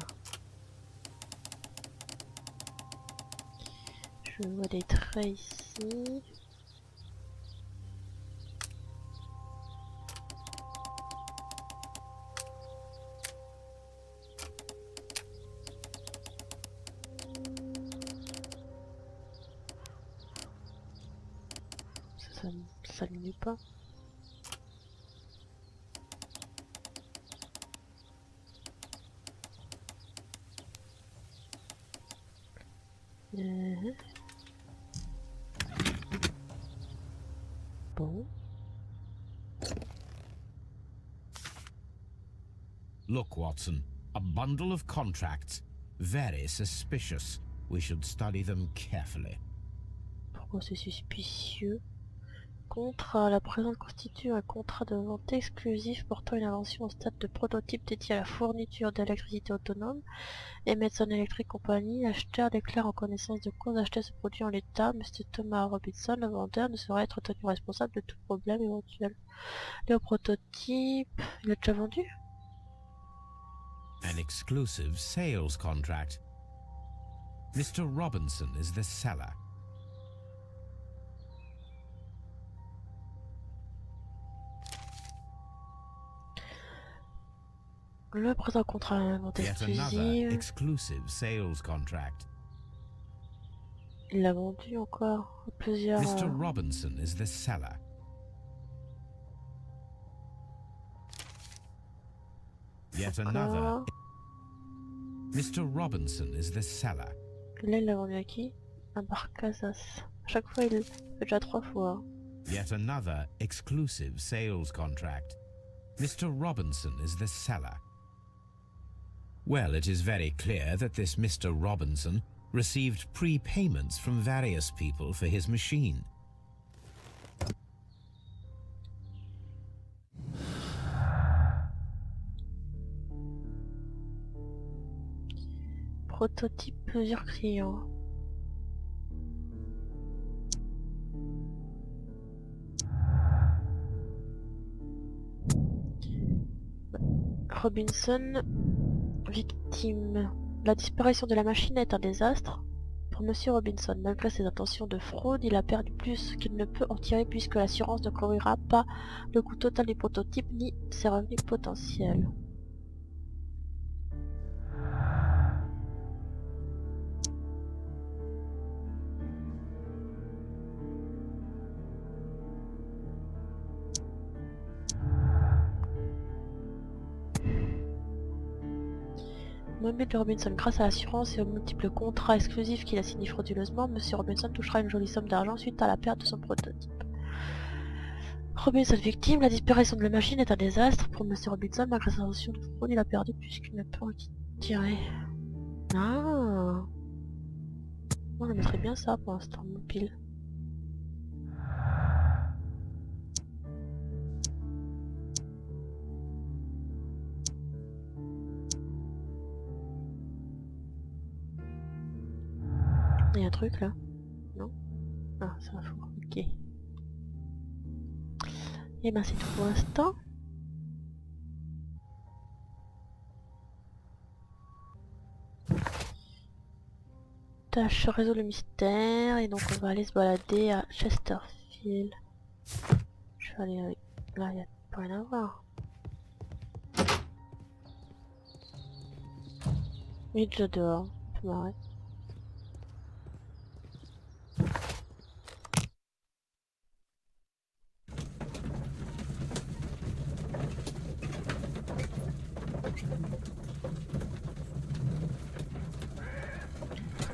Je vois des traits ici. Ça s'allume pas. Bon. Look, Watson, a bundle of contracts. Very suspicious. We should study them carefully. Pourquoi c'est suspicieux? Contrat. La présente constitue un contrat de vente exclusif portant une invention au stade de prototype dédié à la fourniture d'électricité autonome. Emerson Electric Company, l'acheteur déclare en connaissance de cause acheter ce produit en l'état. Mr. Thomas Robinson, le vendeur, ne saurait être tenu responsable de tout problème éventuel. Le prototype, il est déjà vendu? An exclusive sales contract. Mr. Robinson is the seller. Le présent contrat à la vente Yet another exclusive. exclusive sales contract. Il l'a vendu encore à plusieurs. Mr. Robinson is the seller. Yet another. Encore. Mr. Robinson is the seller. Là, il l'a vendu à qui? À Barcazas. À chaque fois, il le fait déjà 3 fois. Yet another exclusive sales contract. Mr. Robinson is the seller. Well, it is very clear that this Mr. Robinson received prepayments from various people for his machine. Prototype plusieurs clients. Robinson, victime. La disparition de la machine est un désastre pour Monsieur Robinson. Malgré ses intentions de fraude, il a perdu plus qu'il ne peut en tirer puisque l'assurance ne couvrira pas le coût total du prototype ni ses revenus potentiels. Mobile de Robinson, grâce à l'assurance et aux multiples contrats exclusifs qu'il a signés frauduleusement, Monsieur Robinson touchera une jolie somme d'argent suite à la perte de son prototype. Robinson victime, la disparition de la machine est un désastre pour Monsieur Robinson, malgré sa notion de fraude, il a perdu puisqu'il ne peut en tirer. Ah, on mettrait bien ça pour l'instant, mobile. Il y a un truc là? Non? Ah, c'est un four, ok. Et ben c'est tout pour l'instant. Tâche résout le mystère et donc on va aller se balader à Chesterfield. Je vais aller avec... Là, il n'y a pas rien à voir. Il est déjà dehors, ça peut m'arrêter.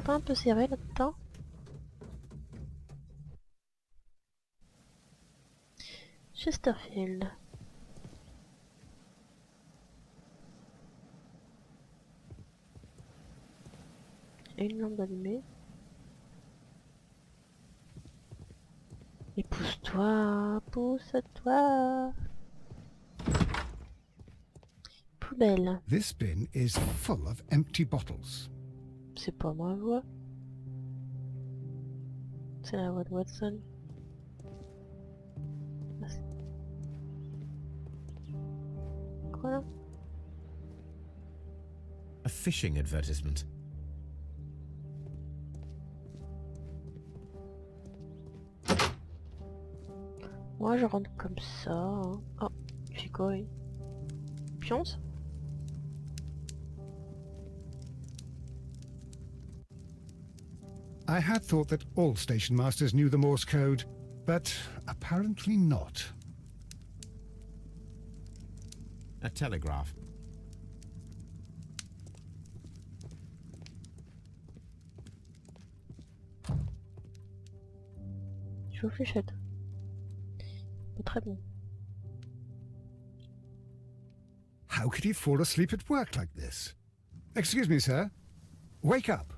Pas un peu serré là-dedans? Chesterfield. Et une lampe allumée. Pousse-toi, pousse-toi. Poubelle. This bin is full of empty bottles. C'est pas ma voix. C'est la voix de Watson. Quoi? A fishing advertisement. Moi je rentre comme ça. Hein. Oh, il fait quoi lui? Pionce? I had thought that all station masters knew the Morse code, but apparently not. A telegraph. Je vous fléchette. Très bon. How could he fall asleep at work like this? Excuse me, sir. Wake up.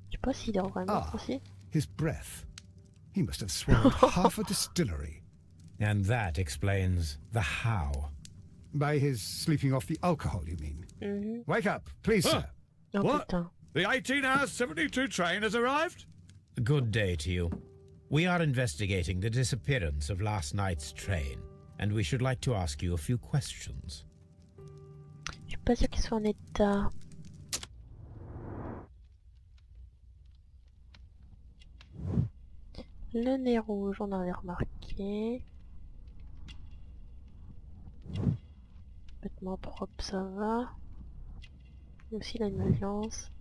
Je sais pas s'il est vraiment aussi. His breath. He must have swallowed half a distillery. And that explains the how. By his sleeping off the alcohol, you mean? Wake up, please, sir. Oh, What? putain. The 18 hours 72 train has arrived? Good day to you. We are investigating the disappearance of last night's train, and we should like to ask you a few questions. Je suis pas sûr qu'il soit en état. Le nez rouge, on avait remarqué. Vêtements propres, ça va. Et aussi la alliance.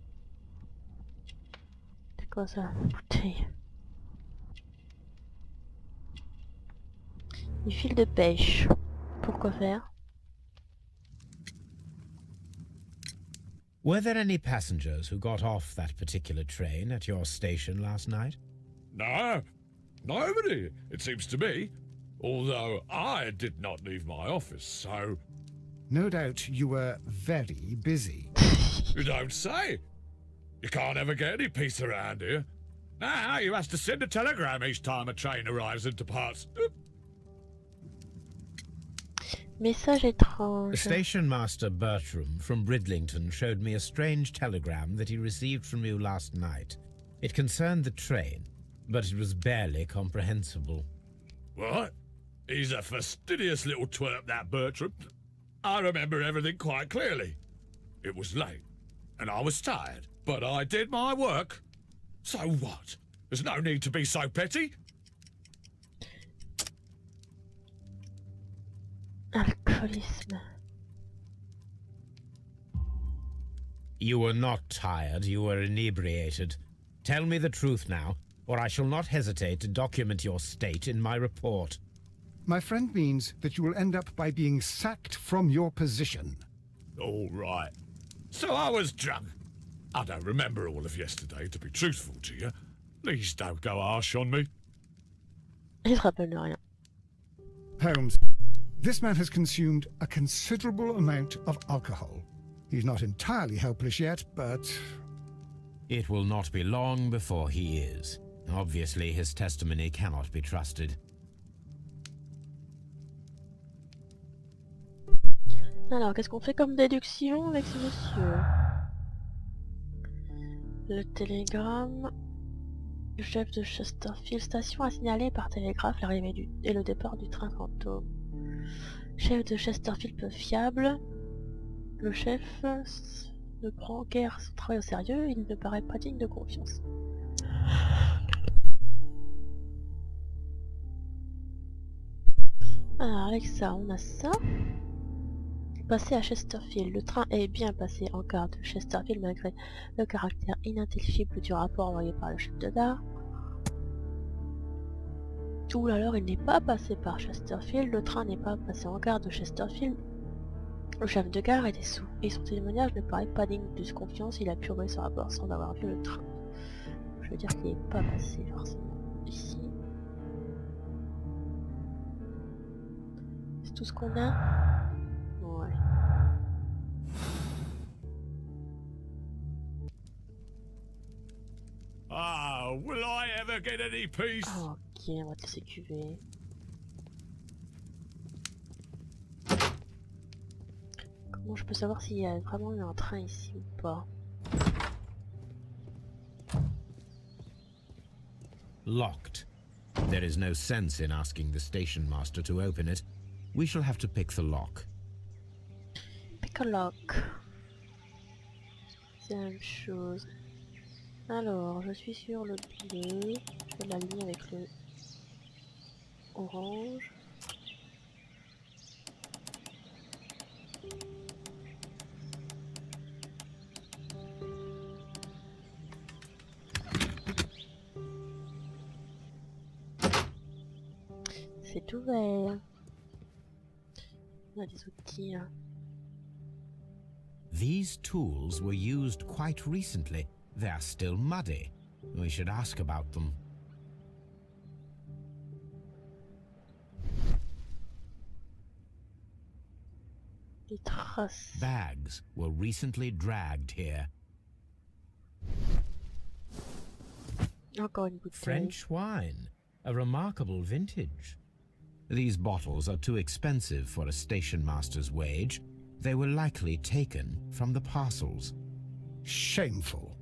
C'est quoi ça? Bouteille. Du fil de pêche. Pourquoi faire? Were there any passengers who got off that particular train at your station last night? No, nobody, it seems to me. Although I did not leave my office, so... No doubt you were very busy. You don't say. You can't ever get any peace around here. Now you have to send a telegram each time a train arrives and departs. Message étrange. Station Master Bertram from Bridlington showed me a strange telegram that he received from you last night. It concerned the train, but it was barely comprehensible. What? He's a fastidious little twerp, that Bertram. I remember everything quite clearly. It was late, and I was tired, but I did my work. So what? There's no need to be so petty. Alcoolisme. You were not tired, you were inebriated. Tell me the truth now, or I shall not hesitate to document your state in my report. My friend means that you will end up by being sacked from your position. All right. So I was drunk. I don't remember all of yesterday, to be truthful to you. Please don't go harsh on me. Il se rappelle de rien. Holmes, this man has consumed a considerable amount of alcohol. He's not entirely helpless yet, but... It will not be long before he is. Obviously, his testimony cannot be trusted. Alors, qu'est-ce qu'on fait comme déduction avec ce monsieur? Le télégramme. Le chef de Chesterfield Station a signalé par télégraphe l'arrivée et le départ du train fantôme. Chef de Chesterfield peu fiable. Le chef ne prend guère son travail au sérieux, il ne paraît pas digne de confiance. Alors avec ça, on a ça. Passé à Chesterfield. Le train est bien passé en gare de Chesterfield malgré le caractère inintelligible du rapport envoyé par le chef de gare. Ou alors il n'est pas passé par Chesterfield, le train n'est pas passé en gare de Chesterfield. Le chef de gare était sous et son témoignage ne paraît pas digne de confiance, il a pu envoyer son rapport sans avoir vu le train. Je veux dire qu'il n'est pas passé forcément ici. C'est tout ce qu'on a? Ouais. Ah, will I ever get any peace? Ok, on va te laisser cuver. Bon, je peux savoir s'il y a vraiment eu un train ici ou pas. Locked. There is no sense in asking the station master to open it. We shall have to pick the lock. Pick a lock. C'est la même chose. Alors, je suis sur le bleu. Je fais la ligne avec le orange. C'est ouvert. On a des outils. Hein. These tools were used quite recently. They are still muddy. We should ask about them. Des traces. Bags were recently dragged here. Encore une bouteille. French wine, a remarkable vintage. These bottles are too expensive for a station master's wage. They were likely taken from the parcels. Shameful.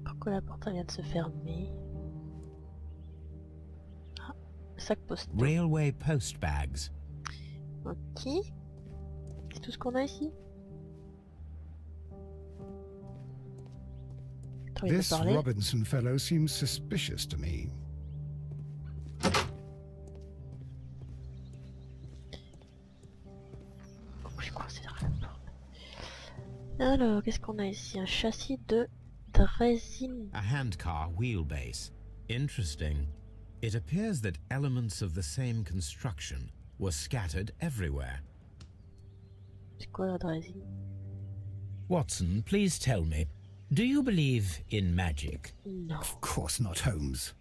Pourquoi la porte vient de se fermer? Ah, sac postal. Railway post bags. Ok. C'est tout ce qu'on a ici? T'as envie de This parler? Robinson fellow seems suspicious to me. Je suis coincée derrière la porte. Alors, qu'est-ce qu'on a ici? Un châssis de résine. A handcar wheelbase. Interesting. It appears that elements of the same construction were scattered everywhere. C'est quoi la résine? Watson, please tell me, do you believe in magic? Non. Of course not, Holmes.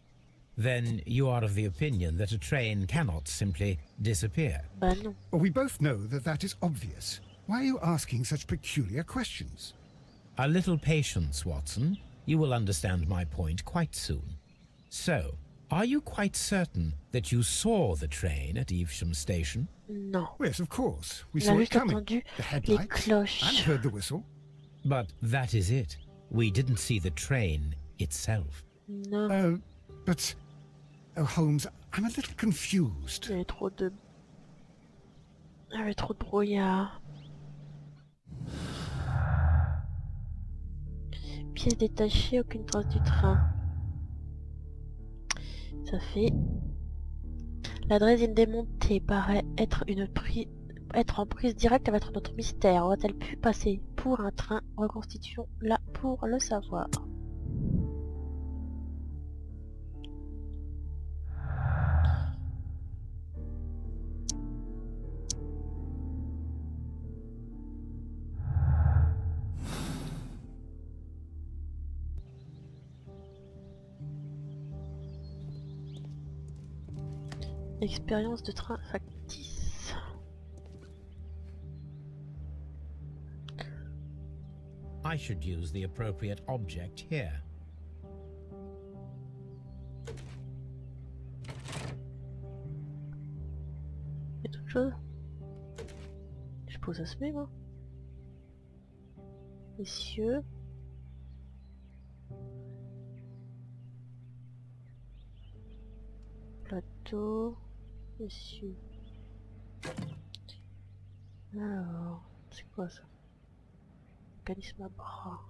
Then you are of the opinion that a train cannot simply disappear. Bah non. Well, we both know that that is obvious. Why are you asking such peculiar questions? A little patience, Watson. You will understand my point quite soon. So, are you quite certain that you saw the train at Evesham Station? Non. Yes, of course. We On saw a it juste coming. entendu The les headlights. cloches. And heard the whistle. But that is it. We didn't see the train itself. Non. But... Oh, Holmes, I'm a little confused. Il y avait trop de... Il y avait trop de brouillard. Pièces détachées, aucune trace du train. Ça fait... La draisine démontée paraît être en prise directe avec notre mystère. Aurait-elle pu passer pour un train? Reconstituons-la pour le savoir. Expérience de train factice. I should use the appropriate object here. Il y a d'autres choses? Je suppose ça se met, moi. Messieurs. Plateau. Messieurs. Alors, c'est quoi ça? Mécanisme à bras.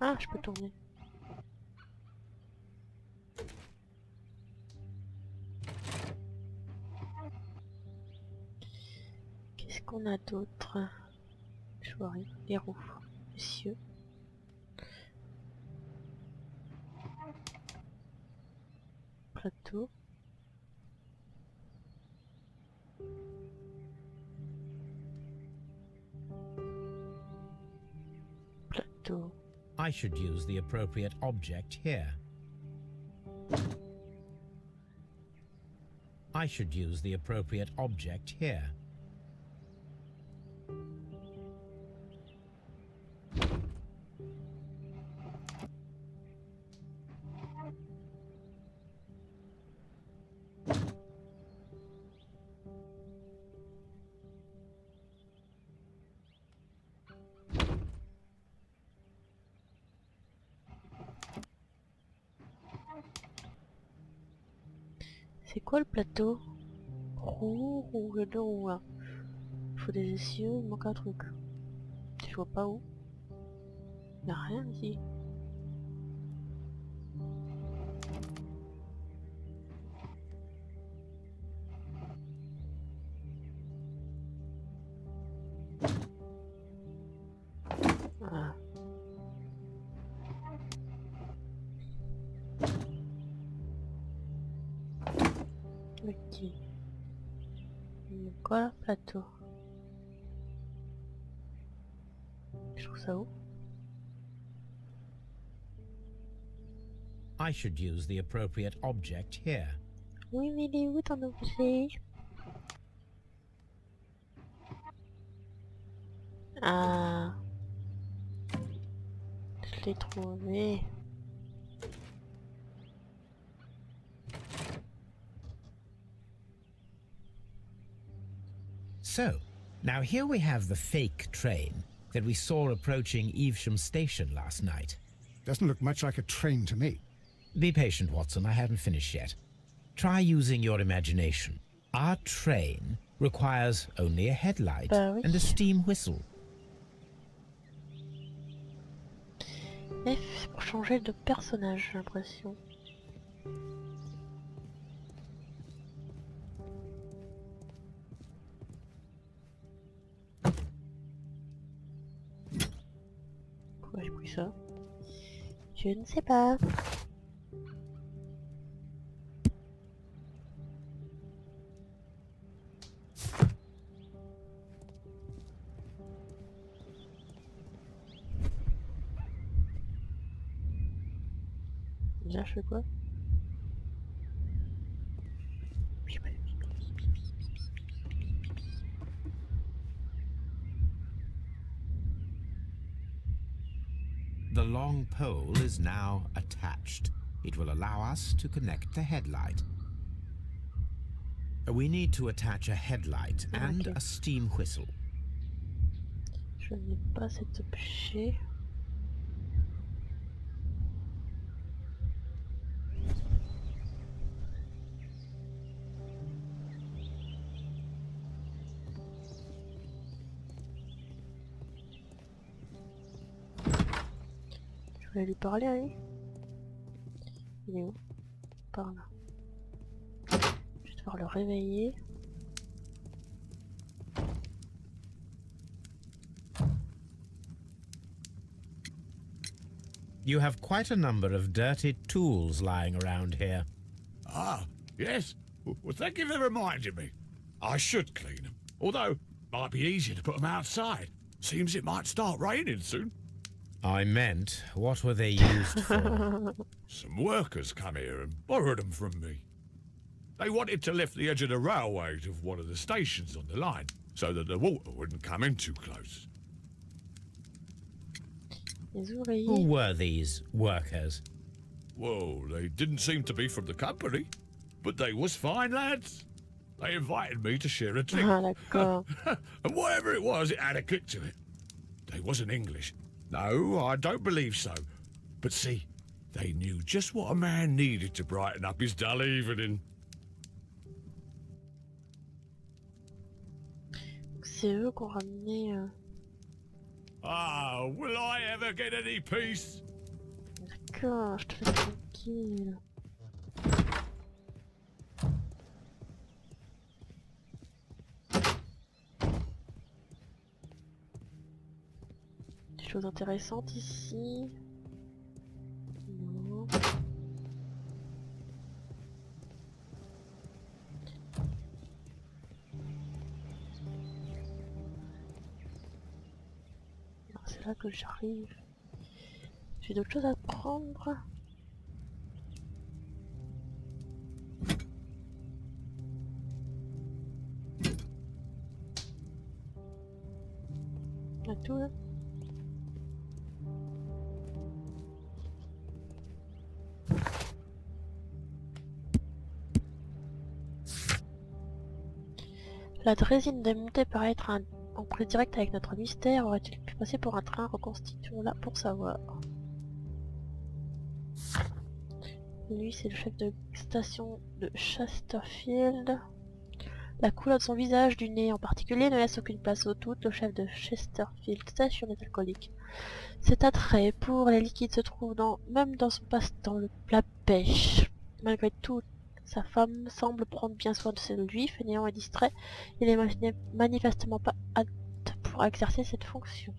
Ah, je peux tourner. Qu'est-ce qu'on a d'autre? Je vois rien. Les roues, messieurs. Plateau. Plateau. I should use the appropriate object here. I should use the appropriate object here. C'est quoi le plateau? Rouge, le dos rouge. Il faut des essieux, il manque un truc. Je vois pas où. Il n'y a rien ici. Ah. Ok. Quoi, plateau? Je trouve ça où? I should use the appropriate object here. Oui, mais il est où ton objet? Ah. Je l'ai trouvé. So, now here we have the fake train that we saw approaching Evesham Station last night. Doesn't look much like a train to me. Be patient, Watson, I haven't finished yet. Try using your imagination. Our train requires only a headlight and a steam whistle. F pour changer de personnage, j'ai l'impression. Pourquoi j'ai pris ça? Je ne sais pas. Déjà, je fais quoi? The long pole is now attached. It will allow us to connect the headlight. We need to attach a headlight and a steam whistle. Je n'ai pas cet objet. Je vais lui parler à lui. Il est où? Par là. Je vais devoir le réveiller. You have quite a number of dirty tools lying around here. Ah, yes. Well, thank you for reminding me. I should clean them. Although, it might be easier to put them outside. Seems it might start raining soon. I meant, what were they used for? Some workers come here and borrowed them from me. They wanted to lift the edge of the railway to one of the stations on the line, so that the water wouldn't come in too close. Who were these workers? Well, they didn't seem to be from the company, but they was fine lads. They invited me to share a drink. Ah, d'accord. And whatever it was, it had a click to it. They wasn't English. No, I don't believe so. But see, they knew just what a man needed to brighten up his dull evening. C'est eux qui ont ramené... Ah, will I ever get any peace? D'accord, je te laisse tranquille. Des choses intéressantes ici. Non. C'est là que j'arrive. J'ai d'autres choses à prendre. À tout là. La drésine de monter paraît être en prise directe avec notre mystère. Aurait-il pu passer pour un train? Reconstituons-la pour savoir. Lui, c'est le chef de station de Chesterfield. La couleur de son visage, du nez en particulier, ne laisse aucune place au doute. Le chef de Chesterfield Station est alcoolique. Cet attrait pour les liquides se trouve même dans son passe-temps, la pêche. Malgré tout, sa femme semble prendre bien soin de lui, fainéant et distrait. Il est manifestement pas apte pour exercer cette fonction.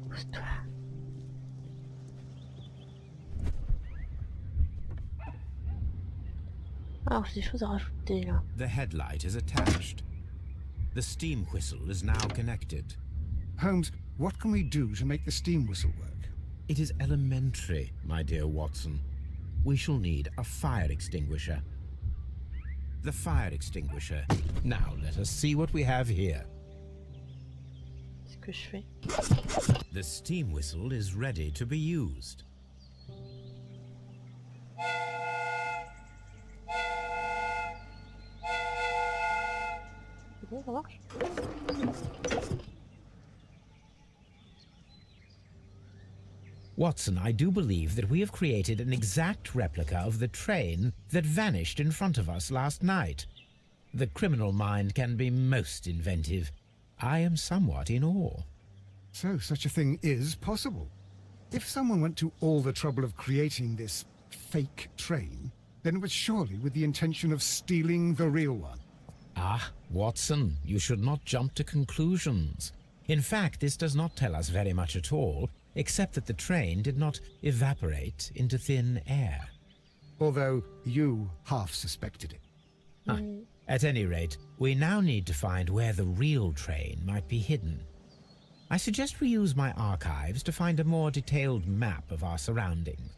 Pousse-toi. Alors j'ai des choses à rajouter là. The headlight is attached. The steam whistle is now connected. Holmes, what can we do to make the steam whistle work? It is elementary, my dear Watson. We shall need a fire extinguisher. The fire extinguisher. Now let us see what we have here. Qu'est-ce que je fais? The steam whistle is ready to be used. C'est bon, ça marche? Watson, I do believe that we have created an exact replica of the train that vanished in front of us last night. The criminal mind can be most inventive. I am somewhat in awe. So such a thing is possible. If someone went to all the trouble of creating this fake train, then it was surely with the intention of stealing the real one. Ah, Watson, you should not jump to conclusions. In fact, this does not tell us very much at all, except that the train did not evaporate into thin air. Although you half suspected it. At any rate, we now need to find where the real train might be hidden. I suggest we use my archives to find a more detailed map of our surroundings.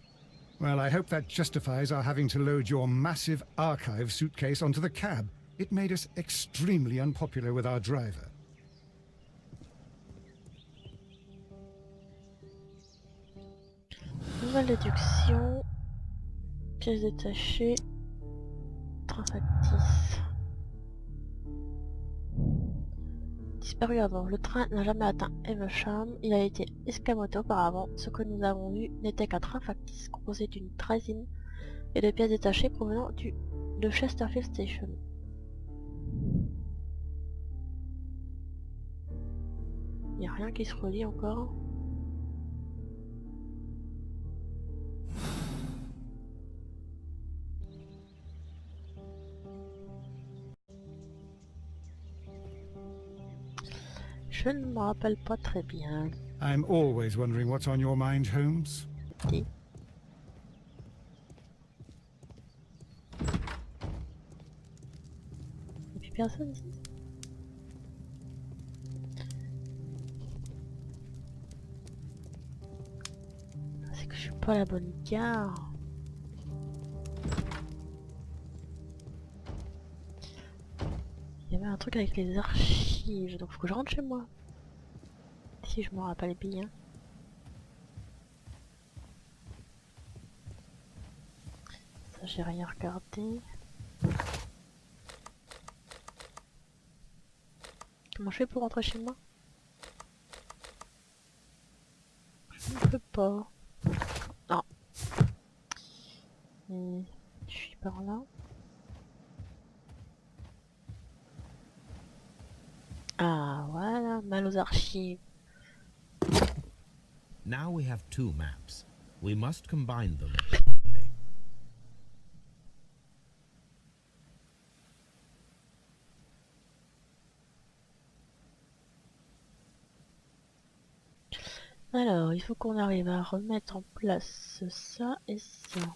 Well, I hope that justifies our having to load your massive archive suitcase onto the cab. It made us extremely unpopular with our driver. Nouvelle déduction. Pièces détachées. Train factice. Disparu avant. Le train n'a jamais atteint Evesham. Il a été escamoté auparavant. Ce que nous avons vu n'était qu'un train factice composé d'une draisine et de pièces détachées provenant de Chesterfield Station. Il n'y a rien qui se relie encore. Je ne me rappelle pas très bien. I'm always wondering what's on your mind, Holmes. Et puis personne ici. C'est que je suis pas à la bonne gare. Il y avait un truc avec les archives, donc faut que je rentre chez moi. Si je me rappelle bien. Ça j'ai rien regardé. Comment je fais pour rentrer chez moi? Je ne peux pas. Non. Et je suis par là. Ah voilà, mal aux archives. Now we have two maps. We must combine them properly. Alors, il faut qu'on arrive à remettre en place ça et ça.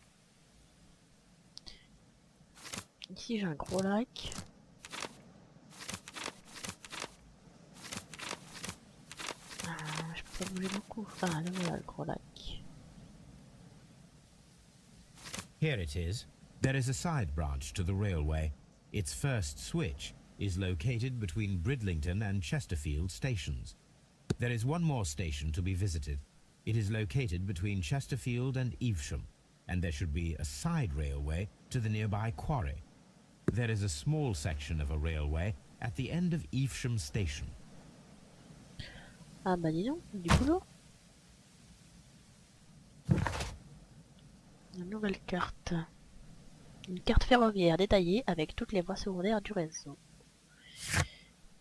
Ici j'ai un gros lac. Je peux pas bouger beaucoup. Ah là voilà le gros lac. Here it is. There is a side branch to the railway. Its first switch is located between Bridlington and Chesterfield stations. There is one more station to be visited. It is located between Chesterfield and Evesham, and there should be a side railway to the nearby quarry. There is a small section of a railway at the end of Evesham station. Ah bah dis donc, du boulot. Une nouvelle carte. Une carte ferroviaire détaillée avec toutes les voies secondaires du réseau.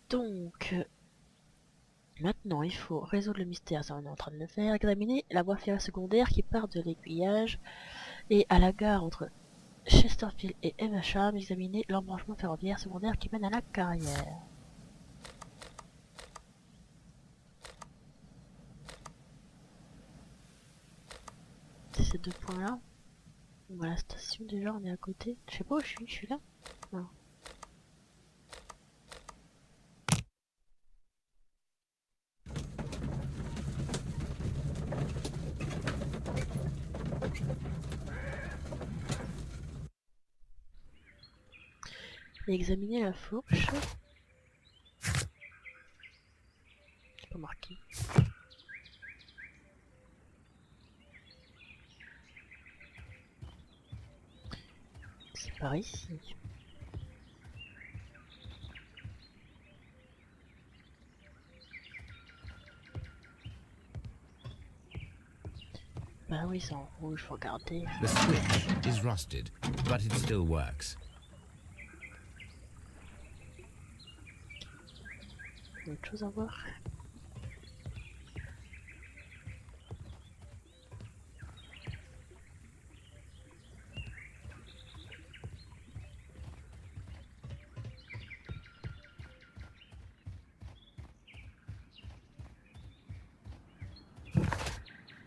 Donc, maintenant il faut résoudre le mystère, ça on est en train de le faire. Examiner la voie ferrée secondaire qui part de l'aiguillage et à la gare entre Chesterfield et Evesham. Examiner l'embranchement ferroviaire secondaire qui mène à la carrière. C'est ces deux points là. On va à la station déjà, on est à côté. Je sais pas où je suis là. Non. Et examiner la fourche. C'est pas marqué. C'est par ici. Bah oui, c'est en rouge, faut regarder. The switch is rusted, but it still works. Il y a autre chose à voir.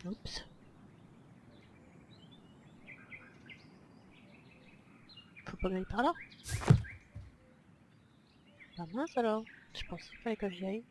Oups. Faut pas que j'aille par là. Ah mince alors. Je pensais qu'il fallait que j'y aille.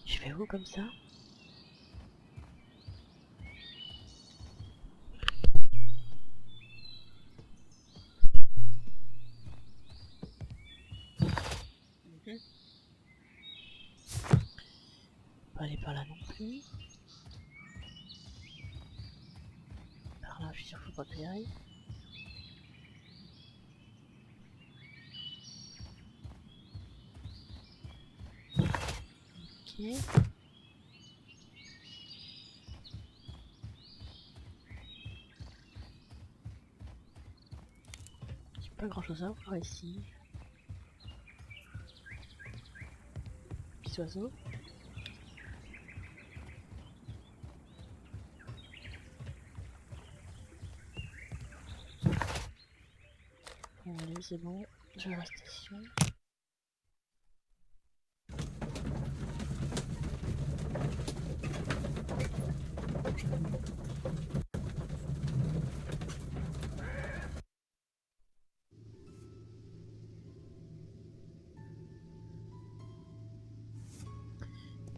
Je vais où comme ça? Pas aller par là non plus. Par là, je suis sûr qu'il faut pas que j'y aille. Ok. J'ai pas grand chose à voir ici. Petits oiseaux. Allez, c'est bon. Je vais à la station.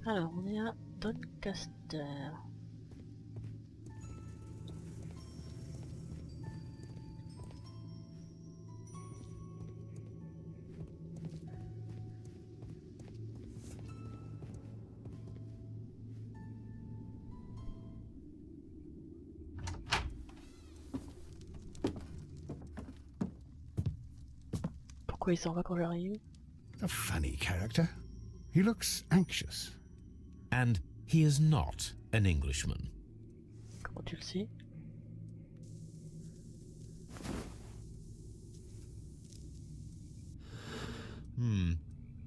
Alors, on est à Doncaster. Pourquoi il s'en va quand j'arrive? A funny character. He looks anxious. And he is not an Englishman. Comment tu le sais?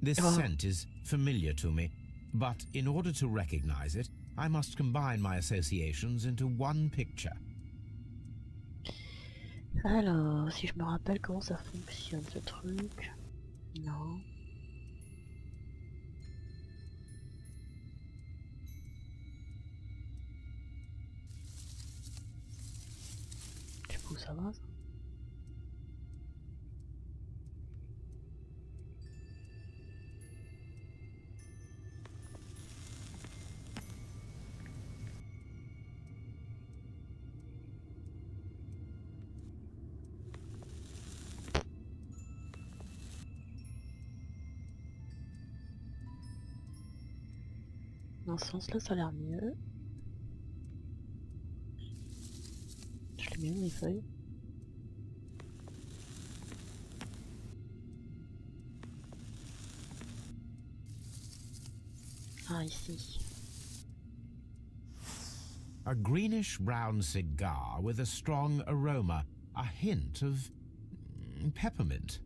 This scent is familiar to me, but in order to recognize it, I must combine my associations into one picture. Alors, si je me rappelle comment ça fonctionne ce truc. Non. Je sais pas où ça va ça. Dans ce sens-là, ça a l'air mieux. Je les mets où les feuilles? Ah, ici. A greenish-brown cigar with a strong aroma, a hint of peppermint.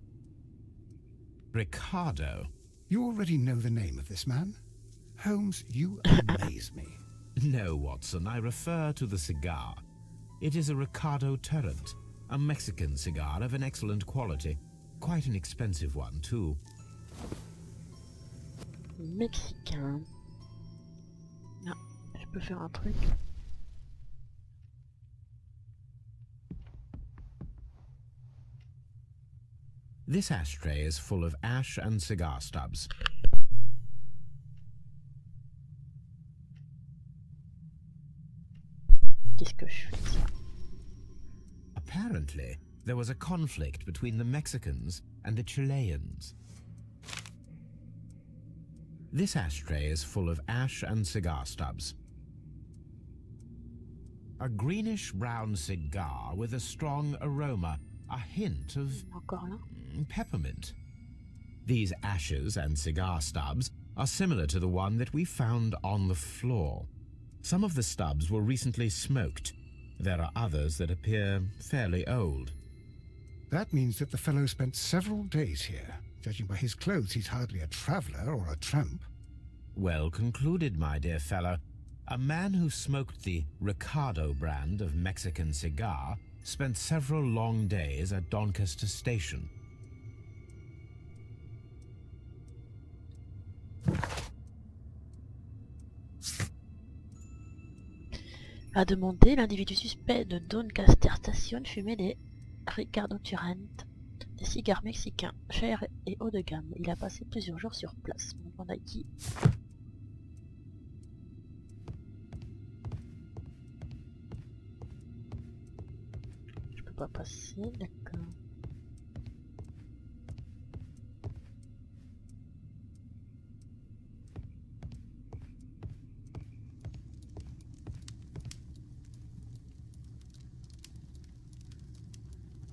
Ricardo. You already know the name of this man? Holmes, you amaze me. No, Watson, I refer to the cigar. It is a Ricardo Tirant, a Mexican cigar of an excellent quality. Quite an expensive one, too. Mexicain. Ah, je peux faire un truc. This ashtray is full of ash and cigar stubs. Qu'est-ce que je fais? Apparently, there was a conflict between the Mexicans and the Chileans. This ashtray is full of ash and cigar stubs. A greenish-brown cigar with a strong aroma, a hint of Encore là? Peppermint. These ashes and cigar stubs are similar to the one that we found on the floor. Some of the stubs were recently smoked. There are others that appear fairly old. That means that the fellow spent several days here. Judging by his clothes, he's hardly a traveller or a tramp. Well concluded, my dear fellow. A man who smoked the Ricardo brand of Mexican cigar spent several long days at Doncaster Station. A demandé, l'individu suspect de Doncaster Station fumait des Ricardo Tirant, des cigares mexicains, chers et haut de gamme. Il a passé plusieurs jours sur place. On demande à qui? Je peux pas passer, d'accord.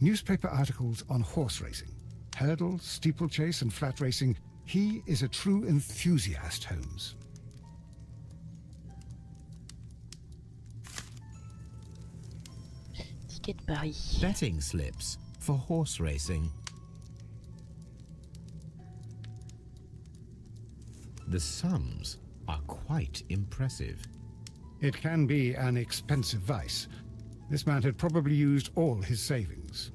Newspaper articles on horse racing. Hurdle, steeplechase and flat racing. He is a true enthusiast, Holmes. Ticket de Paris. Betting slips for horse racing. The sums are quite impressive. It can be an expensive vice. This man had probably used all his savings.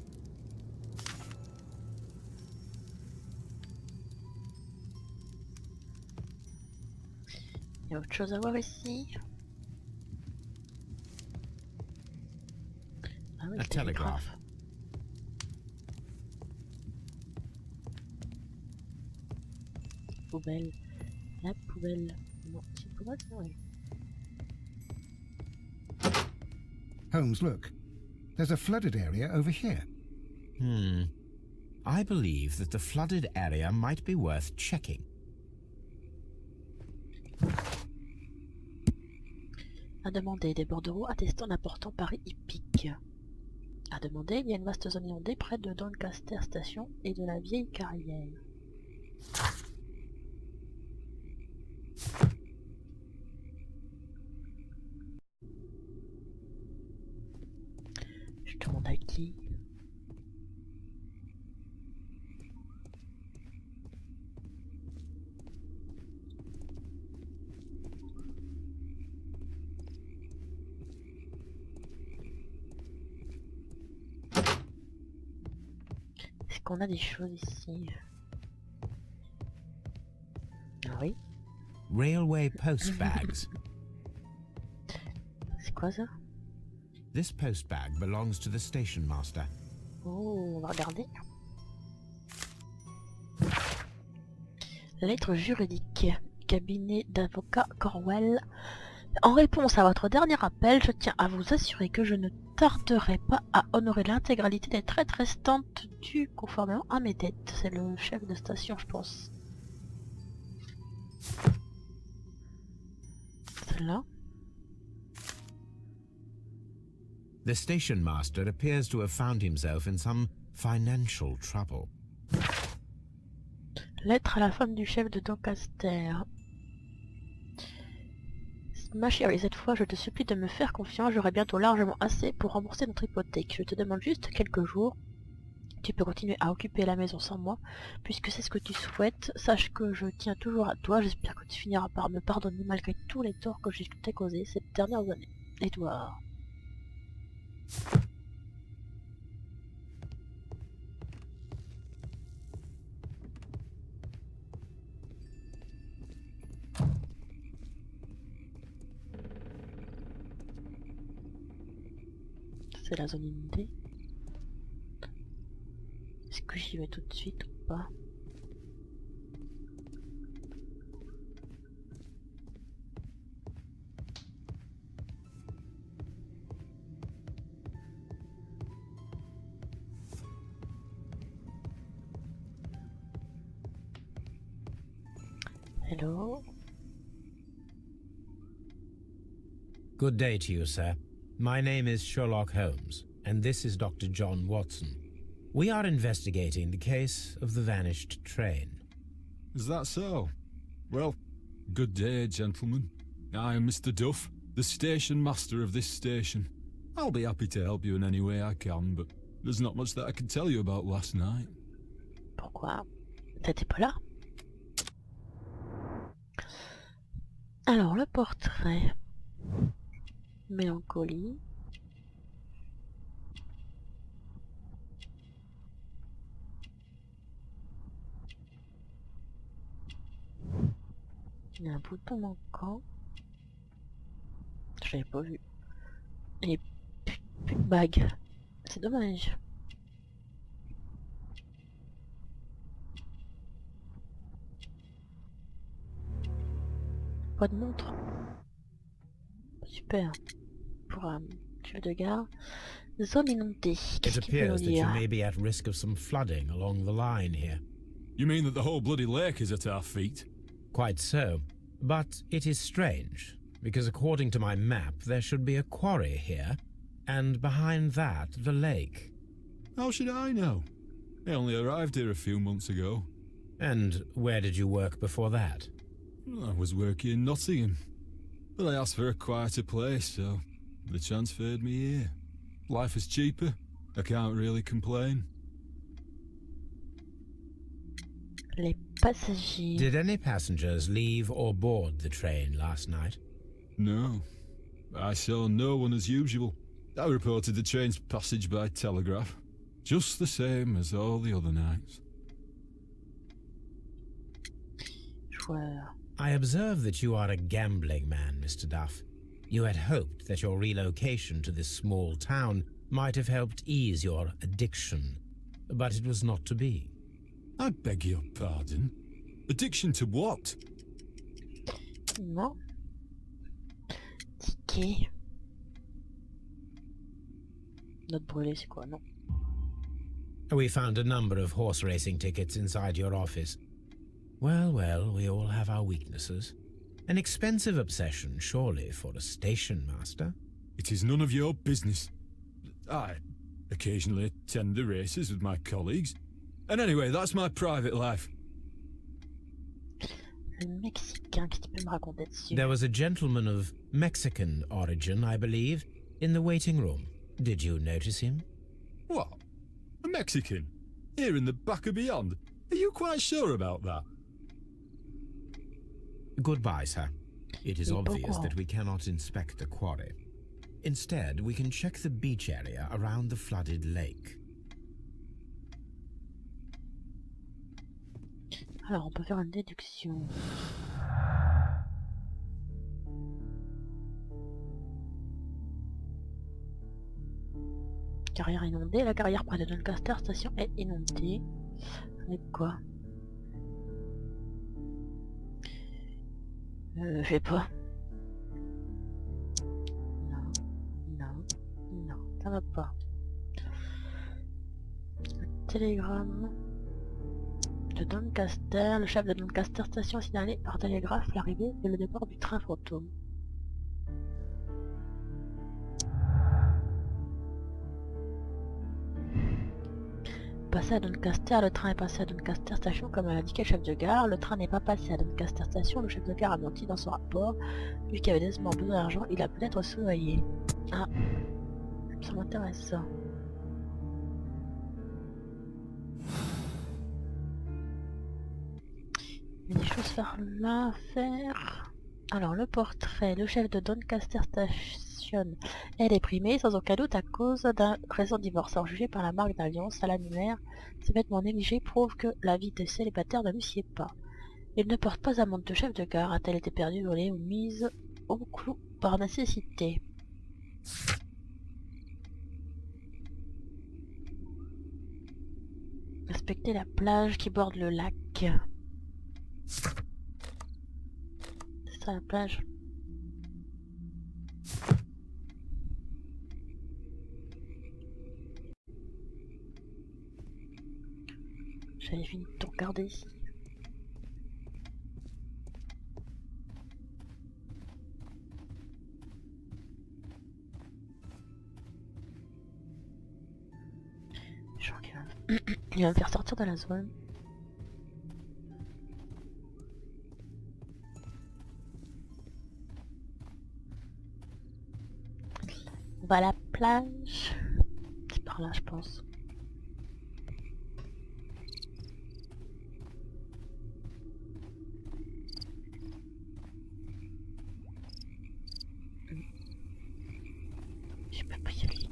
Il y a autre chose à voir ici. Ah oui, A telegraph. Poubelle. La poubelle. Non, c'est pour moi, oui. Holmes, look. There's a flooded area over here. I believe that the flooded area might be worth checking. A demander, des bordereaux attestant d'importants paris hippiques. A demander, il y a une vaste zone inondée près de Doncaster Station et de la vieille carrière. Je demande à qui? Est-ce qu'on a des choses ici? Ah oui. Railway post bags. C'est quoi ça? This post bag belongs to the station master. Oh, on va regarder. Lettre juridique. Cabinet d'avocat Corwell. En réponse à votre dernier appel, je tiens à vous assurer que je ne tarderai pas à honorer l'intégralité des traites restantes dues conformément à mes dettes. C'est le chef de station, je pense. Là. The station master appears to have found himself in some financial trouble. Lettre à la femme du chef de Doncaster. Ma chérie, cette fois je te supplie de me faire confiance, j'aurai bientôt largement assez pour rembourser notre hypothèque. Je te demande juste quelques jours. Tu peux continuer à occuper la maison sans moi, puisque c'est ce que tu souhaites. Sache que je tiens toujours à toi, j'espère que tu finiras par me pardonner malgré tous les torts que je t'ai causés ces dernières années. Edouard. C'est la zone inondée. Est-ce que j'y vais tout de suite ou pas? Hello. Good day to you, sir. My name is Sherlock Holmes, and this is Dr. John Watson. We are investigating the case of the vanished train. Is that so? Well, good day, gentlemen. I am Mr. Duff, the station master of this station. I'll be happy to help you in any way I can, but there's not much that I can tell you about last night. Pourquoi? T'étais pas là? Alors, le portrait. Mélancolie. Il y a un bouton manquant. Je l'avais pas vu. Et plus de bague. C'est dommage. Pas de montre. Super. Pour un tueur de gare. Zone inondée. It Qu'est-ce qu'il peut appears nous that you dire? may be at risk of some flooding along the line here. You mean that the whole bloody lake is at our feet? Quite so. But it is strange, because according to my map there should be a quarry here, and behind that the lake. How should I know? I only arrived here a few months ago. And where did you work before that? I was working in Nottingham, but I asked for a quieter place, so they transferred me here. Life is cheaper. I can't really complain. Les passagers. Did any passengers leave or board the train last night? No. I saw no one as usual. I reported the train's passage by telegraph, just the same as all the other nights. Joueur. I observe that you are a gambling man, Mr. Duff. You had hoped that your relocation to this small town might have helped ease your addiction, but it was not to be. I beg your pardon? Addiction to what? Non. Ticket. Note brûlée, c'est quoi? Non. We found a number of horse racing tickets inside your office. Well, well, we all have our weaknesses. An expensive obsession, surely, for a station master. It is none of your business. I occasionally attend the races with my colleagues. And anyway, that's my private life. Le Mexicain, qu'est-ce que tu peux me raconter dessus? There was a gentleman of Mexican origin, I believe, in the waiting room. Did you notice him? What? A Mexican? Here in the back of beyond? Are you quite sure about that? Goodbye, sir. It is Et obvious pourquoi? that we cannot inspect the quarry. Instead, we can check the beach area around the flooded lake. Alors, on peut faire une déduction. Carrière inondée. La carrière près de Doncaster station est inondée. Avec quoi? Je sais pas. Non, non, non, ça va pas. Le télégramme de Doncaster. Le chef de Doncaster station a signalé par télégraphe l'arrivée et le départ du train fantôme. passé à Doncaster, le train est passé à Doncaster Station comme l'a indiqué le chef de gare. Le train n'est pas passé à Doncaster Station, le chef de gare a menti dans son rapport. Vu qu'il avait décemment besoin d'argent, il a peut-être soudoyé. Ah, ça m'intéresse ça. Il y a des choses à faire. Alors le portrait, le chef de Doncaster Station est déprimé sans aucun doute à cause d'un récent divorce. Alors jugé par la marque d'alliance à l'annuaire, ses vêtements négligés prouvent que la vie de célibataire ne lui sied pas. Il ne porte pas un montre de chef de gare, a-t-elle été perdue, volée ou mise au clou par nécessité. Respecter la plage qui borde le lac. C'est ça la plage. J'avais fini de tout regarder ici. Je crois qu'il va me faire sortir de la zone. On va à la plage. C'est par là, je pense. Je peux pas y aller.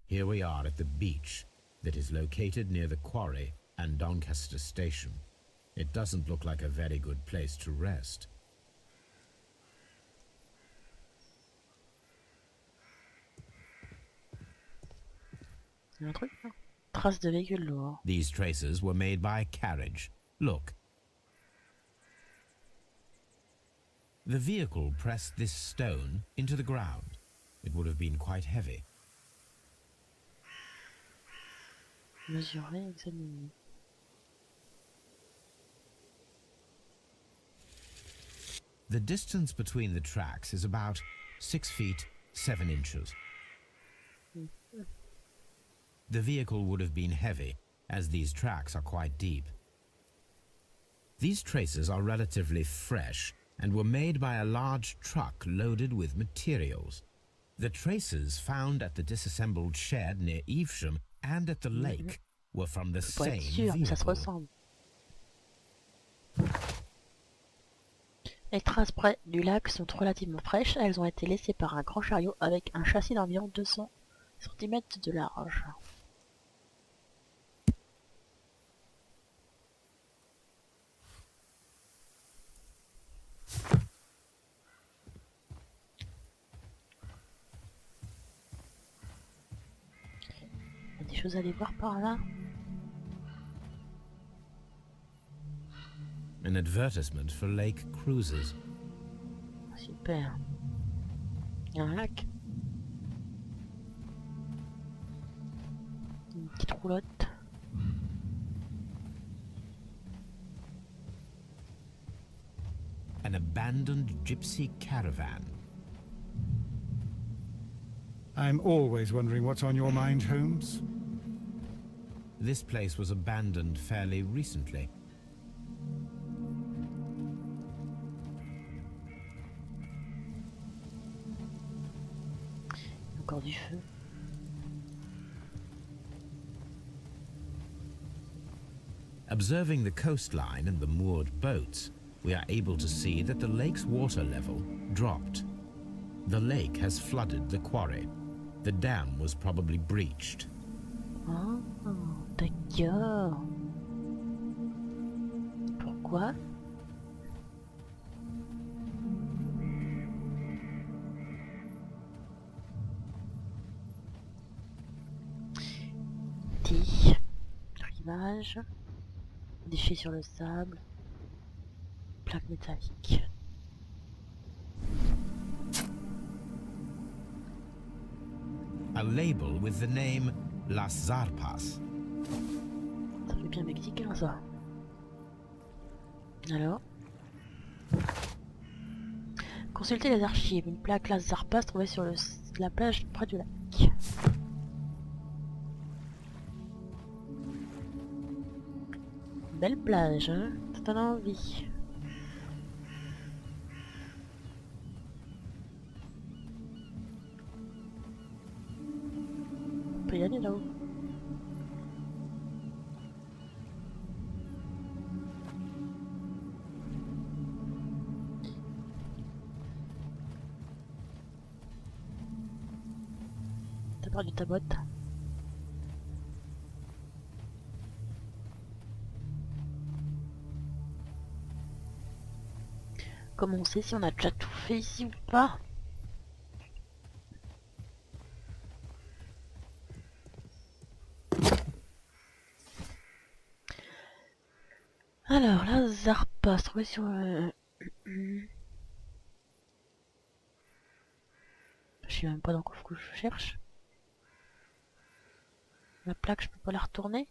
Here we are at the beach that is located near the quarry and Doncaster Station. It doesn't look like a very good place to rest. Il y a un truc, hein. Traces de véhicules lourds. These traces were made by a carriage. Look. The vehicle pressed this stone into the ground. It would have been quite heavy. Mesurer, examiner. The distance between the tracks is about 6 feet 7 inches. The vehicle would have been heavy, as these tracks are quite deep. These traces are relatively fresh and were made by a large truck loaded with materials. The traces found at the disassembled shed near Evesham and at the lake were from the same vehicle. Ça se ressemble. Les traces près du lac sont relativement fraîches. Elles ont été laissées par un grand chariot avec un châssis d'environ 200 cm de large. Il y a des choses à aller voir par là. An advertisement for lake cruises. Super. Il y a un lac. Une petite roulotte. An abandoned gypsy caravan. I'm always wondering what's on your mind, Holmes. This place was abandoned fairly recently. Encore du feu. Observing the coastline and the moored boats, we are able to see that the lake's water level dropped. The lake has flooded the quarry. The dam was probably breached. Oh, d'accord. Pourquoi? Rivage, déchets sur le sable, plaque métallique. A label with the name Las Zarpas. Ça fait bien mexicain ça. Alors. Consultez les archives. Une plaque Las Zarpas trouvée sur la plage près du lac. Belle plage, hein? Ça donne envie. On peut y aller là-haut. T'as perdu ta botte. Comment on sait si on a déjà tout fait ici ou pas? Alors, là, Zarpa se trouvait sur... Je sais même pas dans quoi faut que je cherche. La plaque, je peux pas la retourner.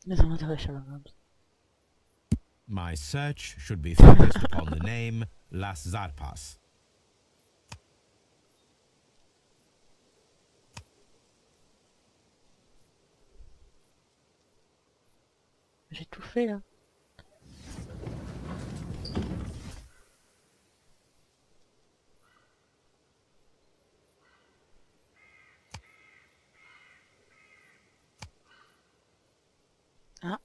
Mais ça m'intéresse, Sherlock Holmes. My search should be focused upon the name Las Zarpas. J'ai tout fait là. Ah.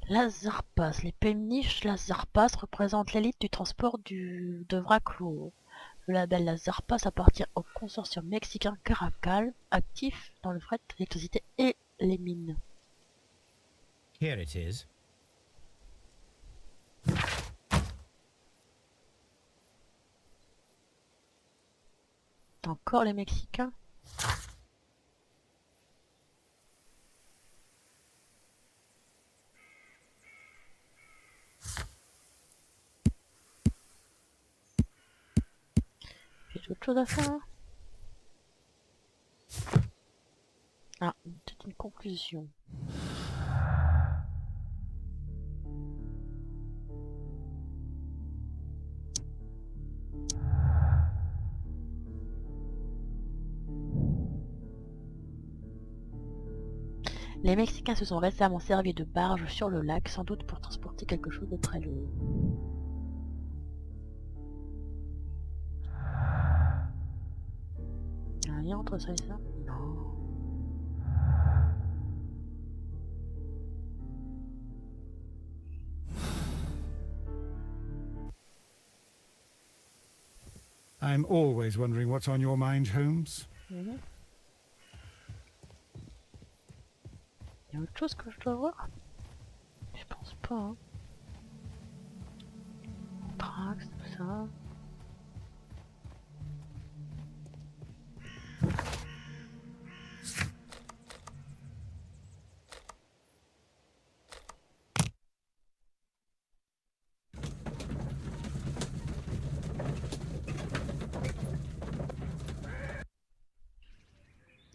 Las Zarpas. Les péniches Las Zarpas représentent l'élite du transport de vrac lourd. Le label Las Zarpas appartient au consortium mexicain Caracal, actif dans le fret, l'électricité et les mines. Here it is. Encore les Mexicains. J'ai autre chose à faire. Hein. Ah, peut-être une conclusion. Les Mexicains se sont récemment servis de barges sur le lac, sans doute pour transporter quelque chose de très lourd. Il y a un lien entre ça et ça? Non. I'm always wondering what's on your mind, Holmes. Il y a autre chose que je dois voir? Je pense pas. Hein. Trax, tout ça.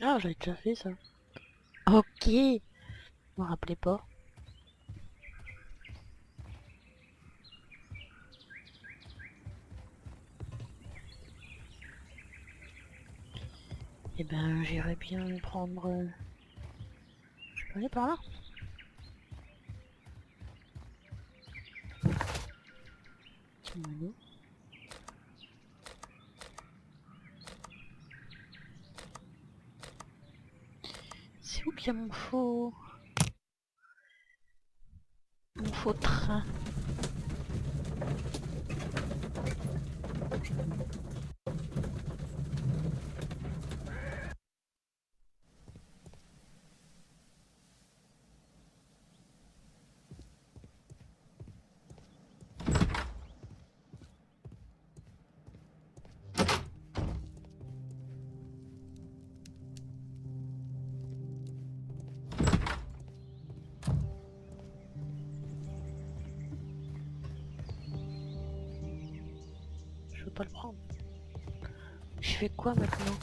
Ah, j'avais déjà fait ça. Ok. Je me rappelais pas. Eh ben, j'irais bien prendre... Je peux aller par là? Voilà. C'est où qu'il y a mon faux train? je veux pas le prendre. Je fais quoi maintenant?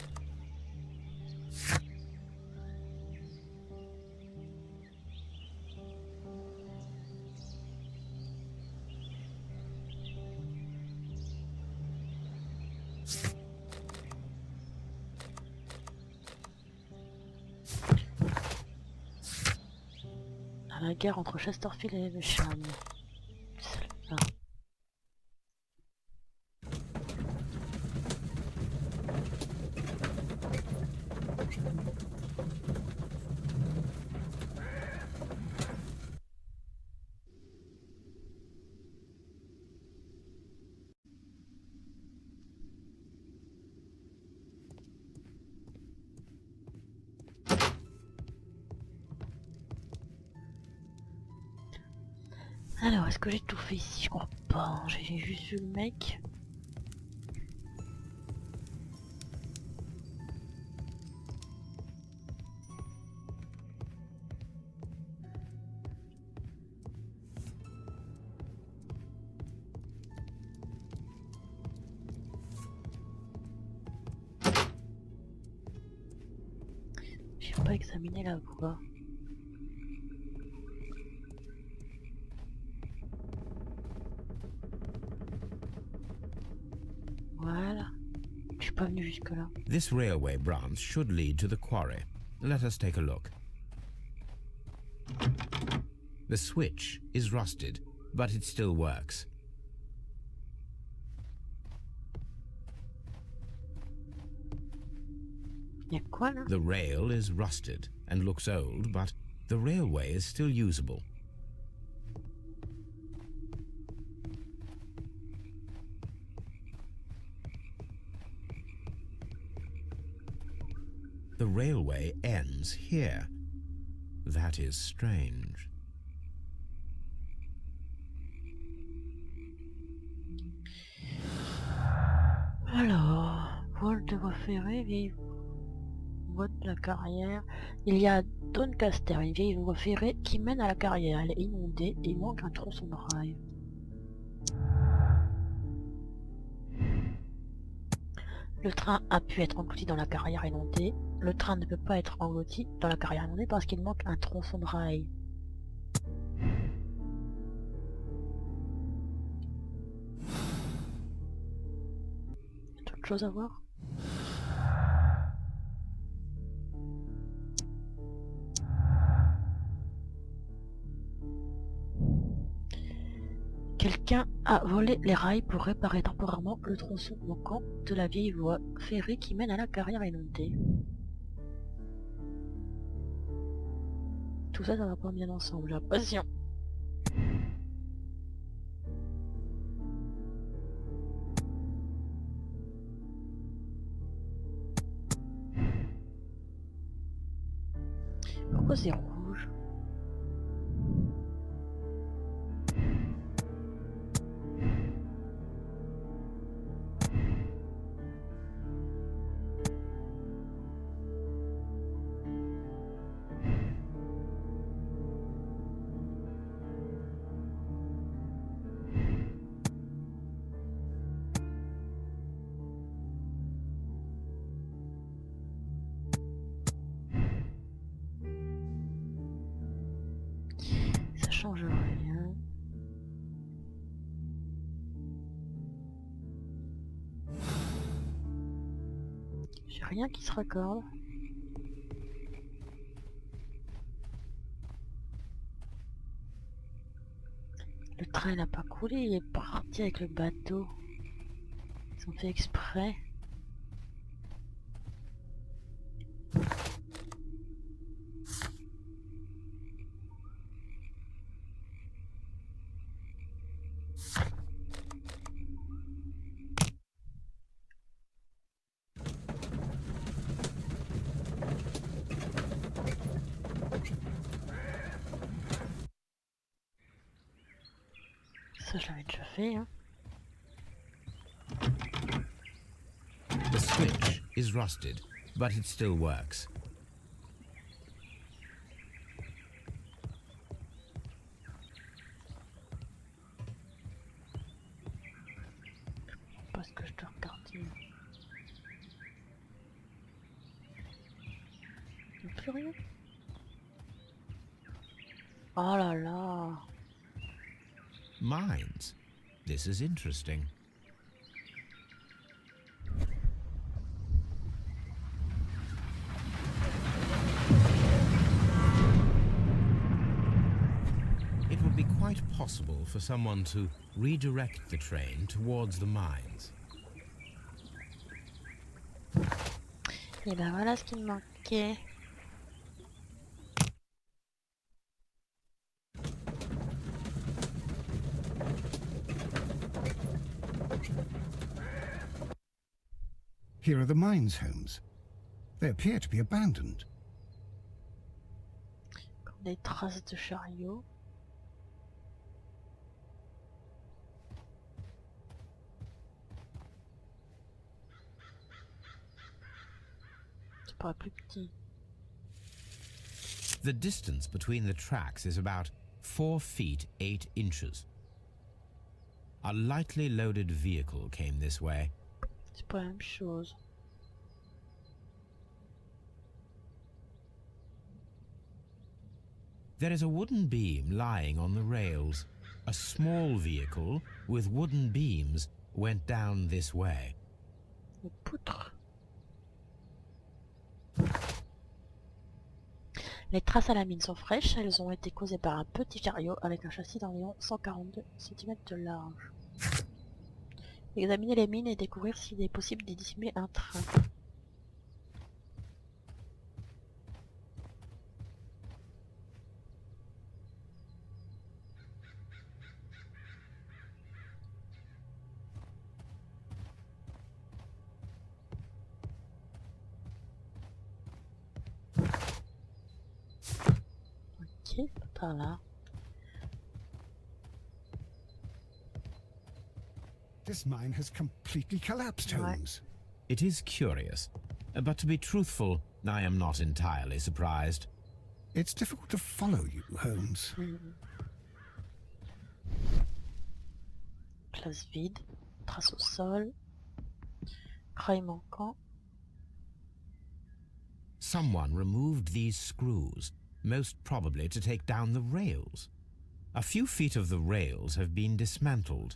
La guerre entre Chesterfield et le Cham. Ah. Alors, est-ce que j'ai tout fait ici? Je crois pas. J'ai juste vu le mec. J'ai pas examiné la voie. Voilà. Je suis pas venu jusque là. This railway branch should lead to the quarry. Let us take a look. The switch is rusted, but it still works. Y'a quoi là? The rail is rusted and looks old, but the railway is still usable. The railway ends here. That is strange. Alors, voie de voie ferrée, vieille voie de la carrière. Il y a Doncaster, une vieille voie ferrée qui mène à la carrière. Elle est inondée et il manque un tronçon de rail. Le train a pu être englouti dans la carrière inondée. Le train ne peut pas être englouti dans la carrière inondée parce qu'il manque un tronçon de rail. Y a d'autres choses à voir? Quelqu'un a volé les rails pour réparer temporairement le tronçon manquant de la vieille voie ferrée qui mène à la carrière inondée. Tout ça, ça va pas bien ensemble, j'ai l'impression. Pourquoi c'est rouge? Ça change rien. J'ai rien qui se raccorde. Le train n'a pas coulé, il est parti avec le bateau. Ils ont fait exprès. Ça, je l'avais déjà fait, hein. The switch is rusted, but it still works. Parce que je curieux. Oh là là. Mines. This is interesting. It would be quite possible for someone to redirect the train towards the mines. Et ben voilà ce qui me manquait. Here are the mines, Holmes. They appear to be abandoned. Comme des traces de chariot. C'est pas plus petit. The distance between the tracks is about 4 feet 8 inches. A lightly loaded vehicle came this way. C'est pas la même chose. There is a wooden beam lying on the rails. A small vehicle with wooden beams went down this way. Les poutres. Les traces à la mine sont fraîches, elles ont été causées par un petit chariot avec un châssis d'environ 142 cm de large. Examiner les mines et découvrir s'il est possible d'y dissimuler un train. Ok, par là. This mine has completely collapsed, Ouais. Holmes. It is curious, but to be truthful, I am not entirely surprised. It's difficult to follow you, Holmes. Place vide, trace au sol, craie manquant. Someone removed these screws, most probably to take down the rails. A few feet of the rails have been dismantled.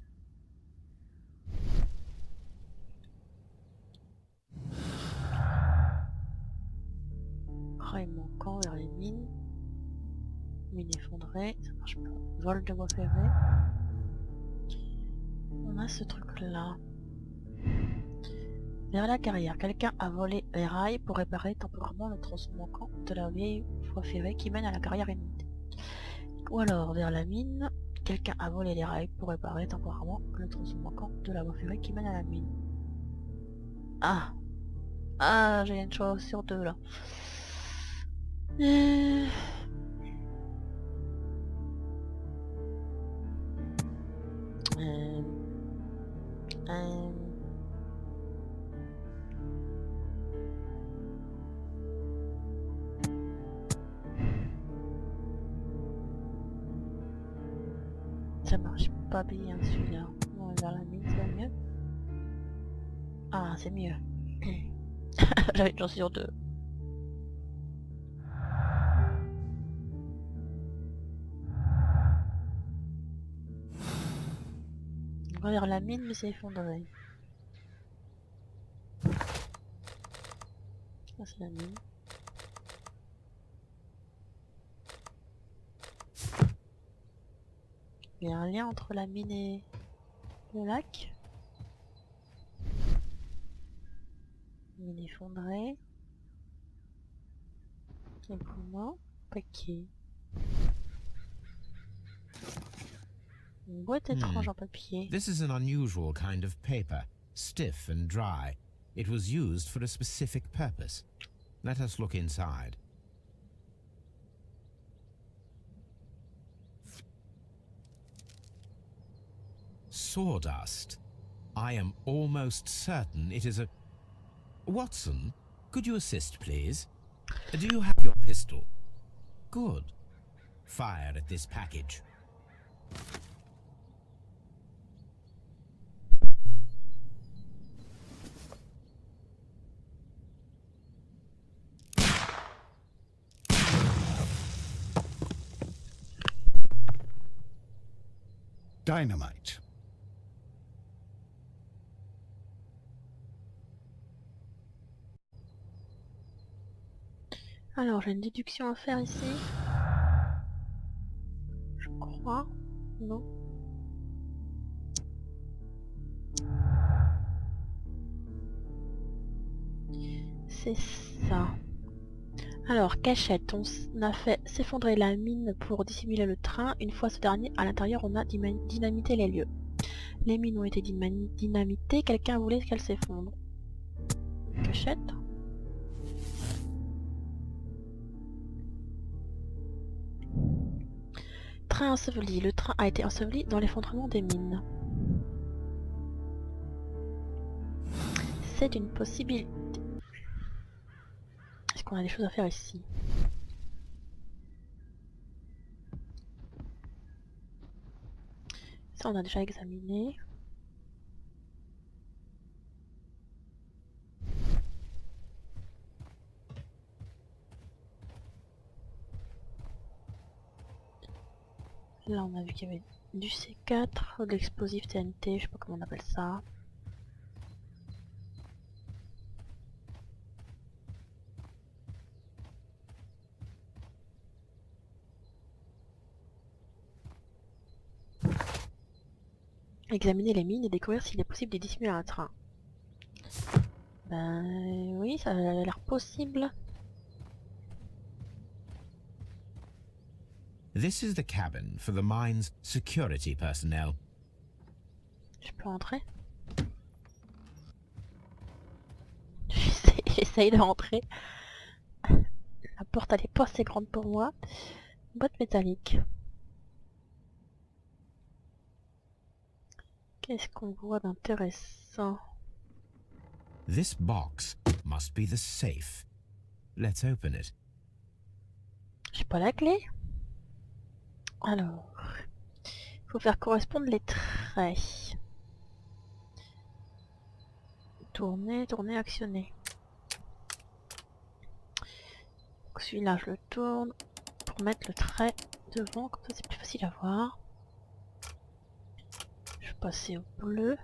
Craie manquant vers les mines. Mine effondrée, ça marche pas. Vol de voie ferrée. On a ce truc là. Vers la carrière, quelqu'un a volé les rails pour réparer temporairement le tronçon manquant de la vieille voie ferrée qui mène à la carrière ennemie. Ou alors vers la mine, quelqu'un a volé les rails pour réparer temporairement le tronçon manquant de la voie ferrée qui mène à la mine. Ah, ah, j'ai une choix sur deux là. Ça marche pas bien celui-là. On va vers la mine, ça va mieux. Ah, c'est mieux. J'avais une chance sur deux. On va vers la mine, mais c'est effondré. Ça c'est la mine. Il y a un lien entre la mine et le lac. Mine effondrée. Et pour moi, paquet. Une boîte étrange en papier. This is an unusual kind of paper, stiff and dry. It was used for a specific purpose. Let us look inside. Sawdust. I am almost certain it is a... Watson, could you assist, please? Do you have your pistol? Good. Fire at this package. dynamite. Alors, j'ai une déduction à faire ici. Je crois. Non. C'est ça. Alors, gâchette. On a fait s'effondrer la mine pour dissimuler le train. Une fois ce dernier à l'intérieur, on a dynamité les lieux. Les mines ont été dynamitées. Quelqu'un voulait qu'elles s'effondrent. Gâchette. Train enseveli. Le train a été enseveli dans l'effondrement des mines. C'est une possibilité. Est-ce qu'on a des choses à faire ici? Ça, on a déjà examiné. Là, on a vu qu'il y avait du C4, de l'explosif TNT, je sais pas comment on appelle ça. Examiner les mines et découvrir s'il est possible de dissimuler un train. Ben oui, ça a l'air possible. This is the cabin for the mine's security personnel. Je peux entrer? J'essaye de rentrer. La porte elle est pas assez grande pour moi. Boîte métallique. Qu'est-ce qu'on voit d'intéressant? This box must be the safe. Let's open it. J'ai pas la clé. Alors, il faut faire correspondre les traits. Tourner, tourner, actionner. Celui-là, je le tourne pour mettre le trait devant, comme ça c'est plus facile à voir. Je vais passer au bleu.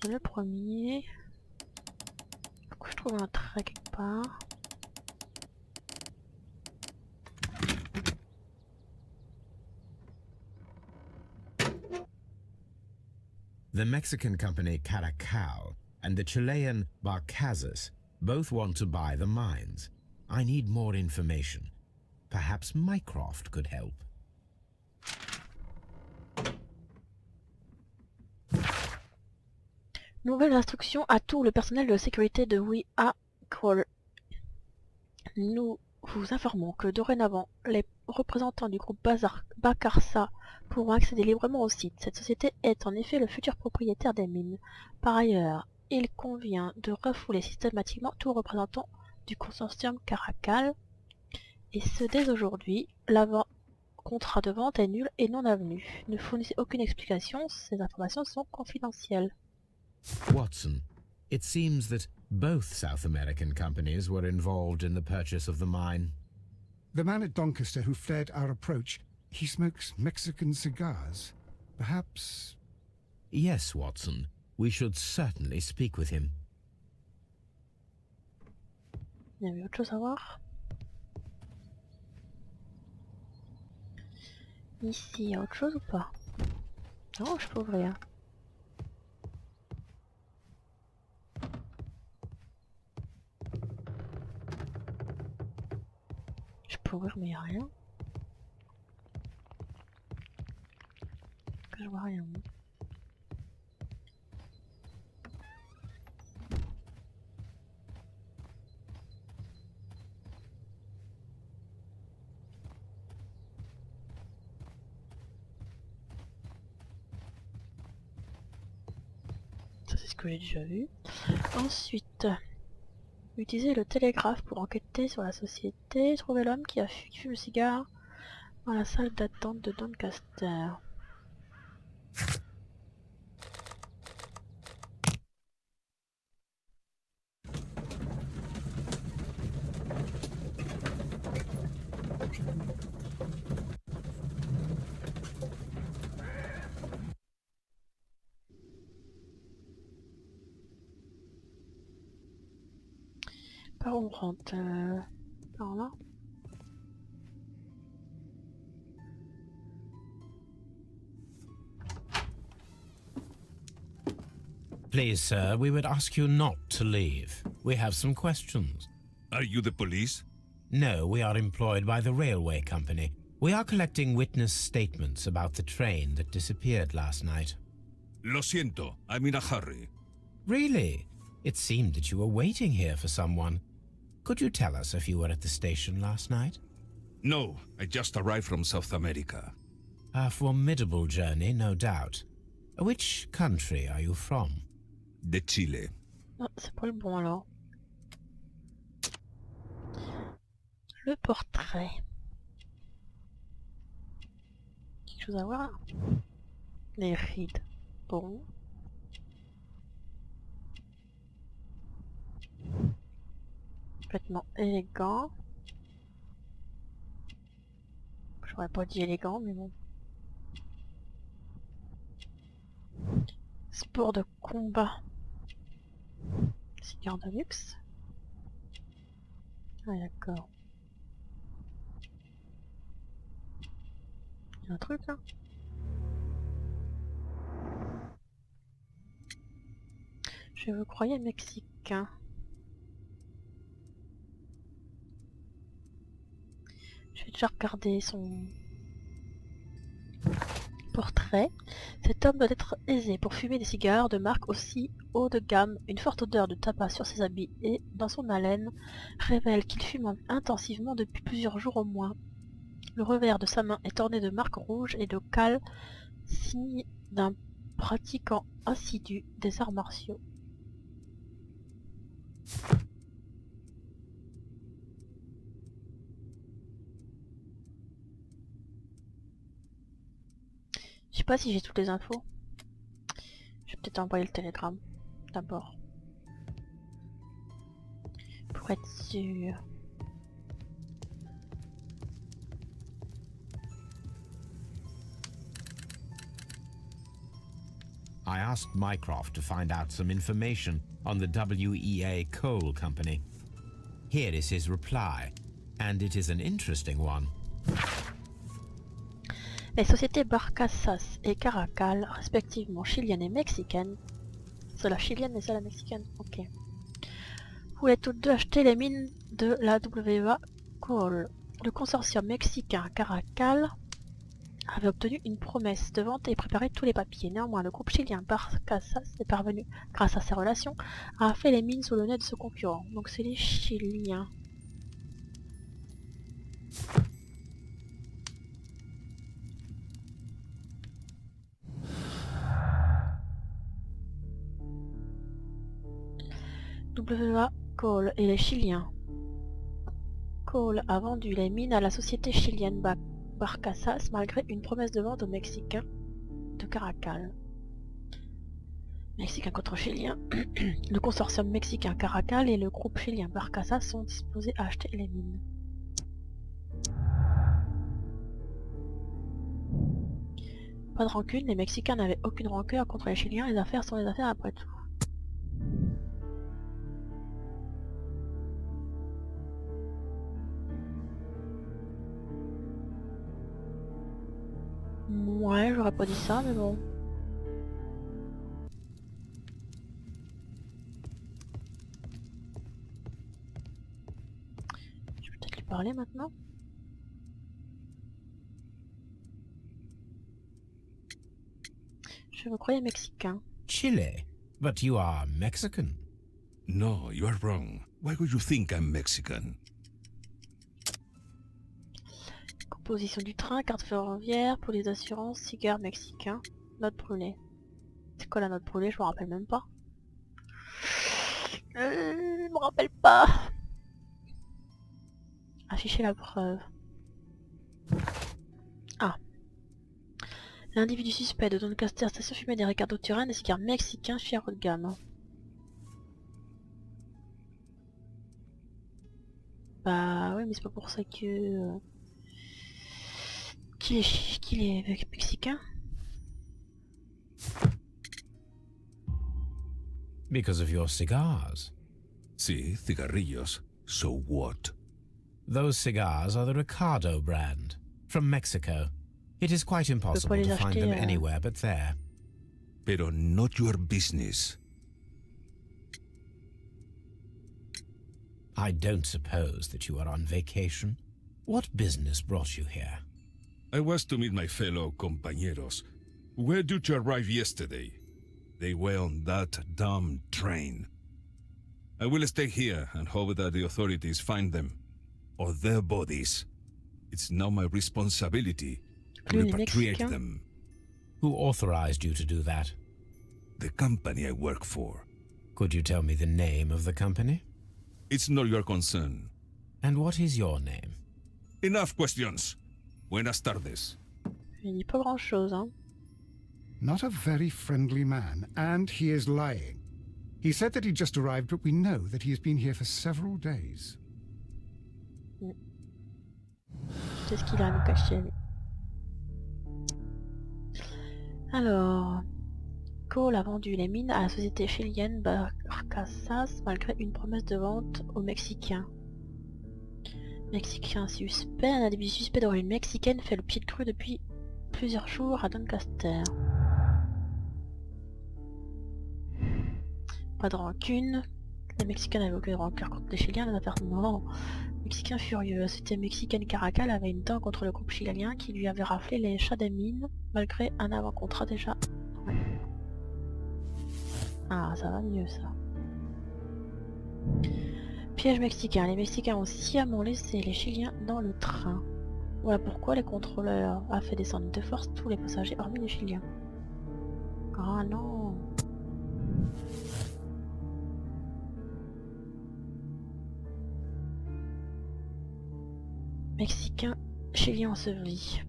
Et le premier. Faut que je trouve un trait quelque part. The Mexican company Caracal and the Chilean Barcazas both want to buy the mines. I need more information. Perhaps Mycroft could help. Nouvelle instruction à tout le personnel de sécurité de We Are Call. Nous vous informons que dorénavant, les représentants du groupe Bacarsa pourront accéder librement au site. Cette société est en effet le futur propriétaire des mines. Par ailleurs, il convient de refouler systématiquement tout représentant du consortium Caracal, et ce dès aujourd'hui. Contrat de vente est nul et non avenu. Ne fournissez aucune explication, ces informations sont confidentielles. Watson, it seems that both South American companies were involved in the purchase of the mine. The man at Doncaster who flared our approach, he smokes Mexican cigars. Perhaps... Yes, Watson. We should certainly speak with him. Il y avait autre chose à voir. Ici, il y a autre chose ou pas? Non, je peux ouvrir. Je peux ouvrir mais il n'y a rien. Je vois rien. Ça c'est ce que j'ai déjà vu. Ensuite, utiliser le télégraphe pour enquêter sur la société. Trouver l'homme qui fume le cigare dans la salle d'attente de Doncaster. Par où on rentre par là. Please, sir, we would ask you not to leave. We have some questions. Are you the police? No, we are employed by the railway company. We are collecting witness statements about the train that disappeared last night. Lo siento, I'm in a hurry. Really? It seemed that you were waiting here for someone. Could you tell us if you were at the station last night? No, I just arrived from South America. A formidable journey, no doubt. Which country are you from? De Chile. Non, c'est pas le bon alors. Le portrait. Quelque chose à voir là. Les rides. Bon. Vêtements élégants. J'aurais pas dit élégant, mais bon. Sport de combat. Cigare de luxe. Ah d'accord. Il y a un truc là. Je me croyais mexicain. J'ai déjà regardé son portrait. Cet homme doit être aisé pour fumer des cigares de marque aussi haut de gamme. Une forte odeur de tabac sur ses habits et dans son haleine révèle qu'il fume intensivement depuis plusieurs jours au moins. Le revers de sa main est orné de marques rouges et de cales, signe d'un pratiquant assidu des arts martiaux. Je sais pas si j'ai toutes les infos. Je vais peut-être envoyer le télégramme d'abord. Pour être sûr. I asked Mycroft to find out some information on the WEA Coal Company. Here is his reply, and it is an interesting one. Les sociétés Barcassas et Caracal, respectivement chiliennes et mexicaines, c'est la chilienne et c'est la mexicaine, ok, voulaient toutes deux acheter les mines de la WEA Coal. Le consortium mexicain Caracal avait obtenu une promesse de vente et préparé tous les papiers. Néanmoins, le groupe chilien Barcassas est parvenu, grâce à ses relations, à faire les mines sous le nez de ce concurrent. Donc c'est les Chiliens. WA Coal et les Chiliens. Coal a vendu les mines à la société chilienne Barcassas malgré une promesse de vente aux Mexicains de Caracal. Mexicain contre Chilien. Le consortium mexicain Caracal et le groupe chilien Barcassas sont disposés à acheter les mines. Pas de rancune, les Mexicains n'avaient aucune rancœur contre les Chiliens, les affaires sont les affaires après tout. Ouais, j'aurais pas dit ça, mais bon. Je vais peut-être lui parler maintenant. Je me croyais mexicain. Chile? But you are Mexican. No, you are wrong. Why would you think I'm Mexican? Composition du train, carte ferroviaire, pour les assurances, cigare mexicain, note brûlée. C'est quoi la note brûlée? Je me rappelle même pas. Je me rappelle pas. Afficher la preuve. Ah. L'individu suspect de Doncaster station fumait des Ricardo Turin, des cigares mexicains fiers haut de gamme. Bah oui, mais c'est pas pour ça que... Qu'il est mexicain? Because of your cigars. See, cigarrillos. So what? Those cigars are the Ricardo brand, from Mexico. It is quite impossible to find them anywhere but there. Pero not your business. I don't suppose that you are on vacation. What business brought you here? I was to meet my fellow compañeros. Where did you arrive yesterday? They were on that damn train. I will stay here and hope that the authorities find them, or their bodies. It's now my responsibility to repatriate them. Who authorized you to do that? The company I work for. Could you tell me the name of the company? It's not your concern. And what is your name? Enough questions. Buenas tardes. Il dit pas grand-chose, hein. Not a very friendly man, and he is lying. He said that he just arrived, but we know that he has been here for several days. Qu'est-ce qu'il a à nous cacher, lui? Alors... Cole a vendu les mines à la société chilienne Barcassas malgré une promesse de vente aux Mexicains. Mexicain suspect, un individu suspect d'origine mexicaine fait le pied de crue depuis plusieurs jours à Doncaster. Pas de rancune. Les Mexicains avaient aucune rancune contre les Chiliens, les affaires non. Mexicain furieux. La société mexicaine Caracal avait une dent contre le groupe chilien qui lui avait raflé les chats des mines malgré un avant-contrat déjà. Ouais. Ah, ça va mieux ça. Piège mexicain. Les Mexicains ont sciemment laissé les Chiliens dans le train. Voilà pourquoi les contrôleurs ont fait descendre de force tous les passagers hormis les Chiliens. Ah non. Mexicain, Chilien enseveli.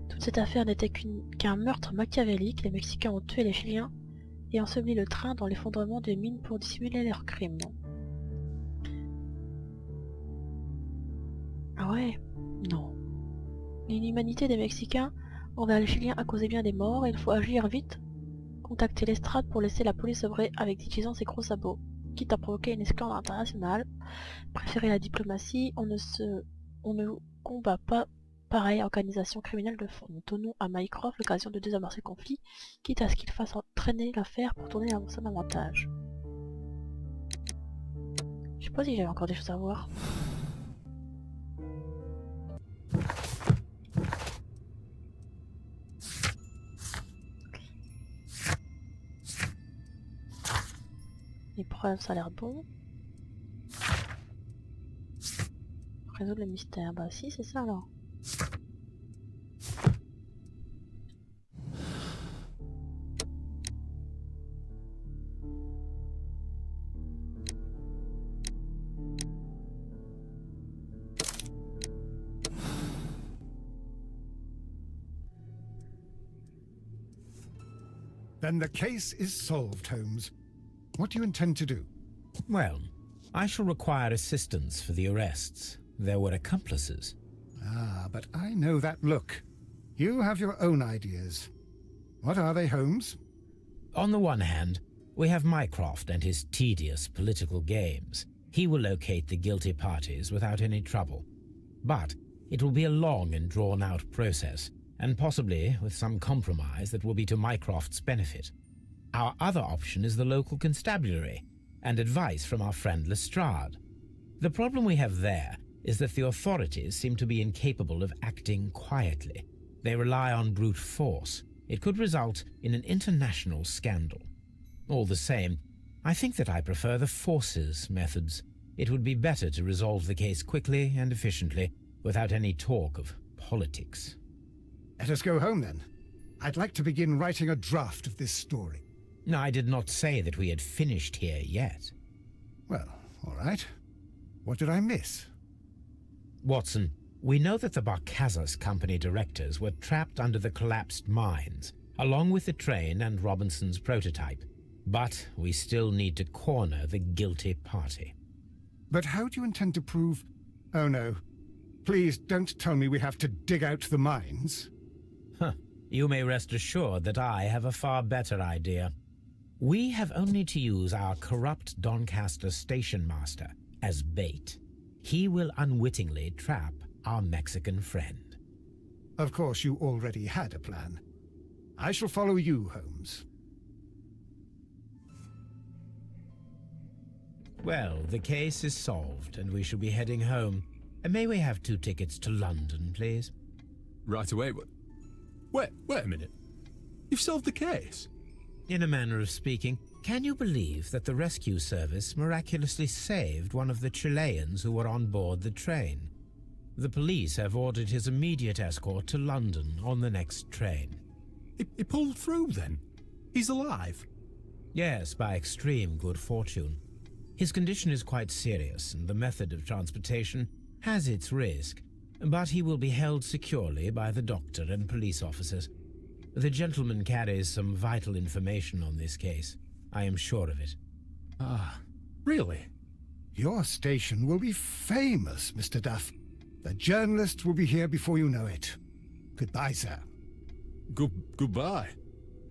Toute cette affaire n'était qu'un meurtre machiavélique. Les Mexicains ont tué les Chiliens et enseveli le train dans l'effondrement des mines pour dissimuler leurs crimes. Ah ouais? Non. L'inhumanité des Mexicains envers les Chiliens a causé bien des morts et il faut agir vite. Contacter l'estrade pour laisser la police œuvrer avec diligence et gros sabots. Quitte à provoquer une esclandre internationale. Préférer la diplomatie, on ne combat pas pareille organisation criminelle de fond. Donnons à Mycroft l'occasion de désamorcer le conflit, quitte à ce qu'il fasse entraîner l'affaire pour tourner à son avantage. Je sais pas si j'avais encore des choses à voir. L'épreuve, ça a l'air bon. Résoudre le mystère. Bah si, c'est ça alors. Then the case is solved, Holmes. What do you intend to do? Well, I shall require assistance for the arrests. There were accomplices. Ah, but I know that look. You have your own ideas. What are they, Holmes? On the one hand, we have Mycroft and his tedious political games. He will locate the guilty parties without any trouble. But it will be a long and drawn-out process, and possibly with some compromise that will be to Mycroft's benefit. Our other option is the local constabulary, and advice from our friend Lestrade. The problem we have there is that the authorities seem to be incapable of acting quietly. They rely on brute force. It could result in an international scandal. All the same, I think that I prefer the forces methods. It would be better to resolve the case quickly and efficiently, without any talk of politics. Let us go home then. I'd like to begin writing a draft of this story. I did not say that we had finished here yet. Well, all right. What did I miss? Watson, we know that the Barcassas Company directors were trapped under the collapsed mines, along with the train and Robinson's prototype. But we still need to corner the guilty party. But how do you intend to prove... Oh no, Please don't tell me we have to dig out the mines. Huh. You may rest assured that I have a far better idea. We have only to use our corrupt Doncaster station master as bait. He will unwittingly trap our Mexican friend. Of course, you already had a plan. I shall follow you, Holmes. Well, the case is solved, and we shall be heading home. And may we have 2 tickets to London, please? Right away, but... Wait a minute. You've solved the case? In a manner of speaking, can you believe that the rescue service miraculously saved one of the Chileans who were on board the train? The police have ordered his immediate escort to London on the next train. He pulled through, then? He's alive? Yes, by extreme good fortune. His condition is quite serious, and the method of transportation has its risk, but he will be held securely by the doctor and police officers. The gentleman carries some vital information on this case. I am sure of it. Ah, really? Your station will be famous, Mr. Duff. The journalists will be here before you know it. Goodbye, sir. Goodbye,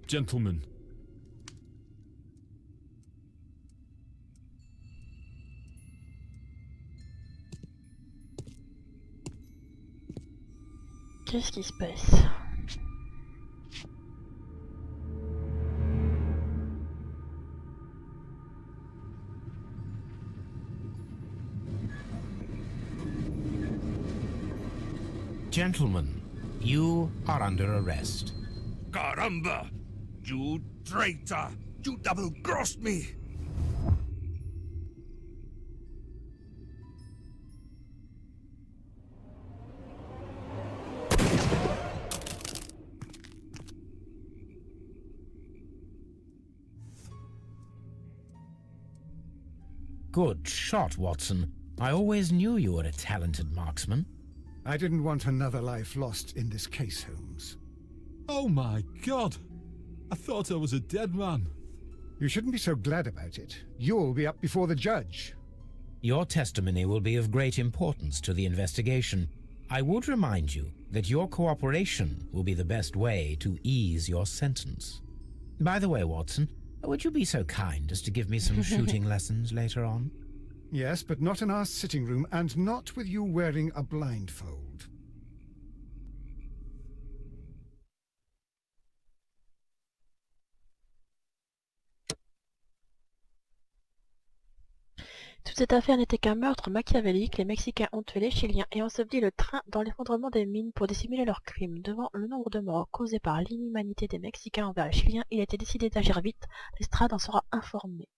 gentlemen. Qu'est-ce qui se passe? Gentlemen, you are under arrest. Caramba! You traitor! You double-crossed me! Good shot, Watson. I always knew you were a talented marksman. I didn't want another life lost in this case, Holmes. Oh my God! I thought I was a dead man. You shouldn't be so glad about it. You'll be up before the judge. Your testimony will be of great importance to the investigation. I would remind you that your cooperation will be the best way to ease your sentence. By the way, Watson, would you be so kind as to give me some shooting lessons later on? Yes, but not in our sitting room, and not with you wearing a blindfold. Toute cette affaire n'était qu'un meurtre machiavélique. Les Mexicains ont tué les Chiliens et enseveli le train dans l'effondrement des mines pour dissimuler leurs crimes. Devant le nombre de morts causés par l'inhumanité des Mexicains envers les Chiliens, il a été décidé d'agir vite. L'estrade en sera informée.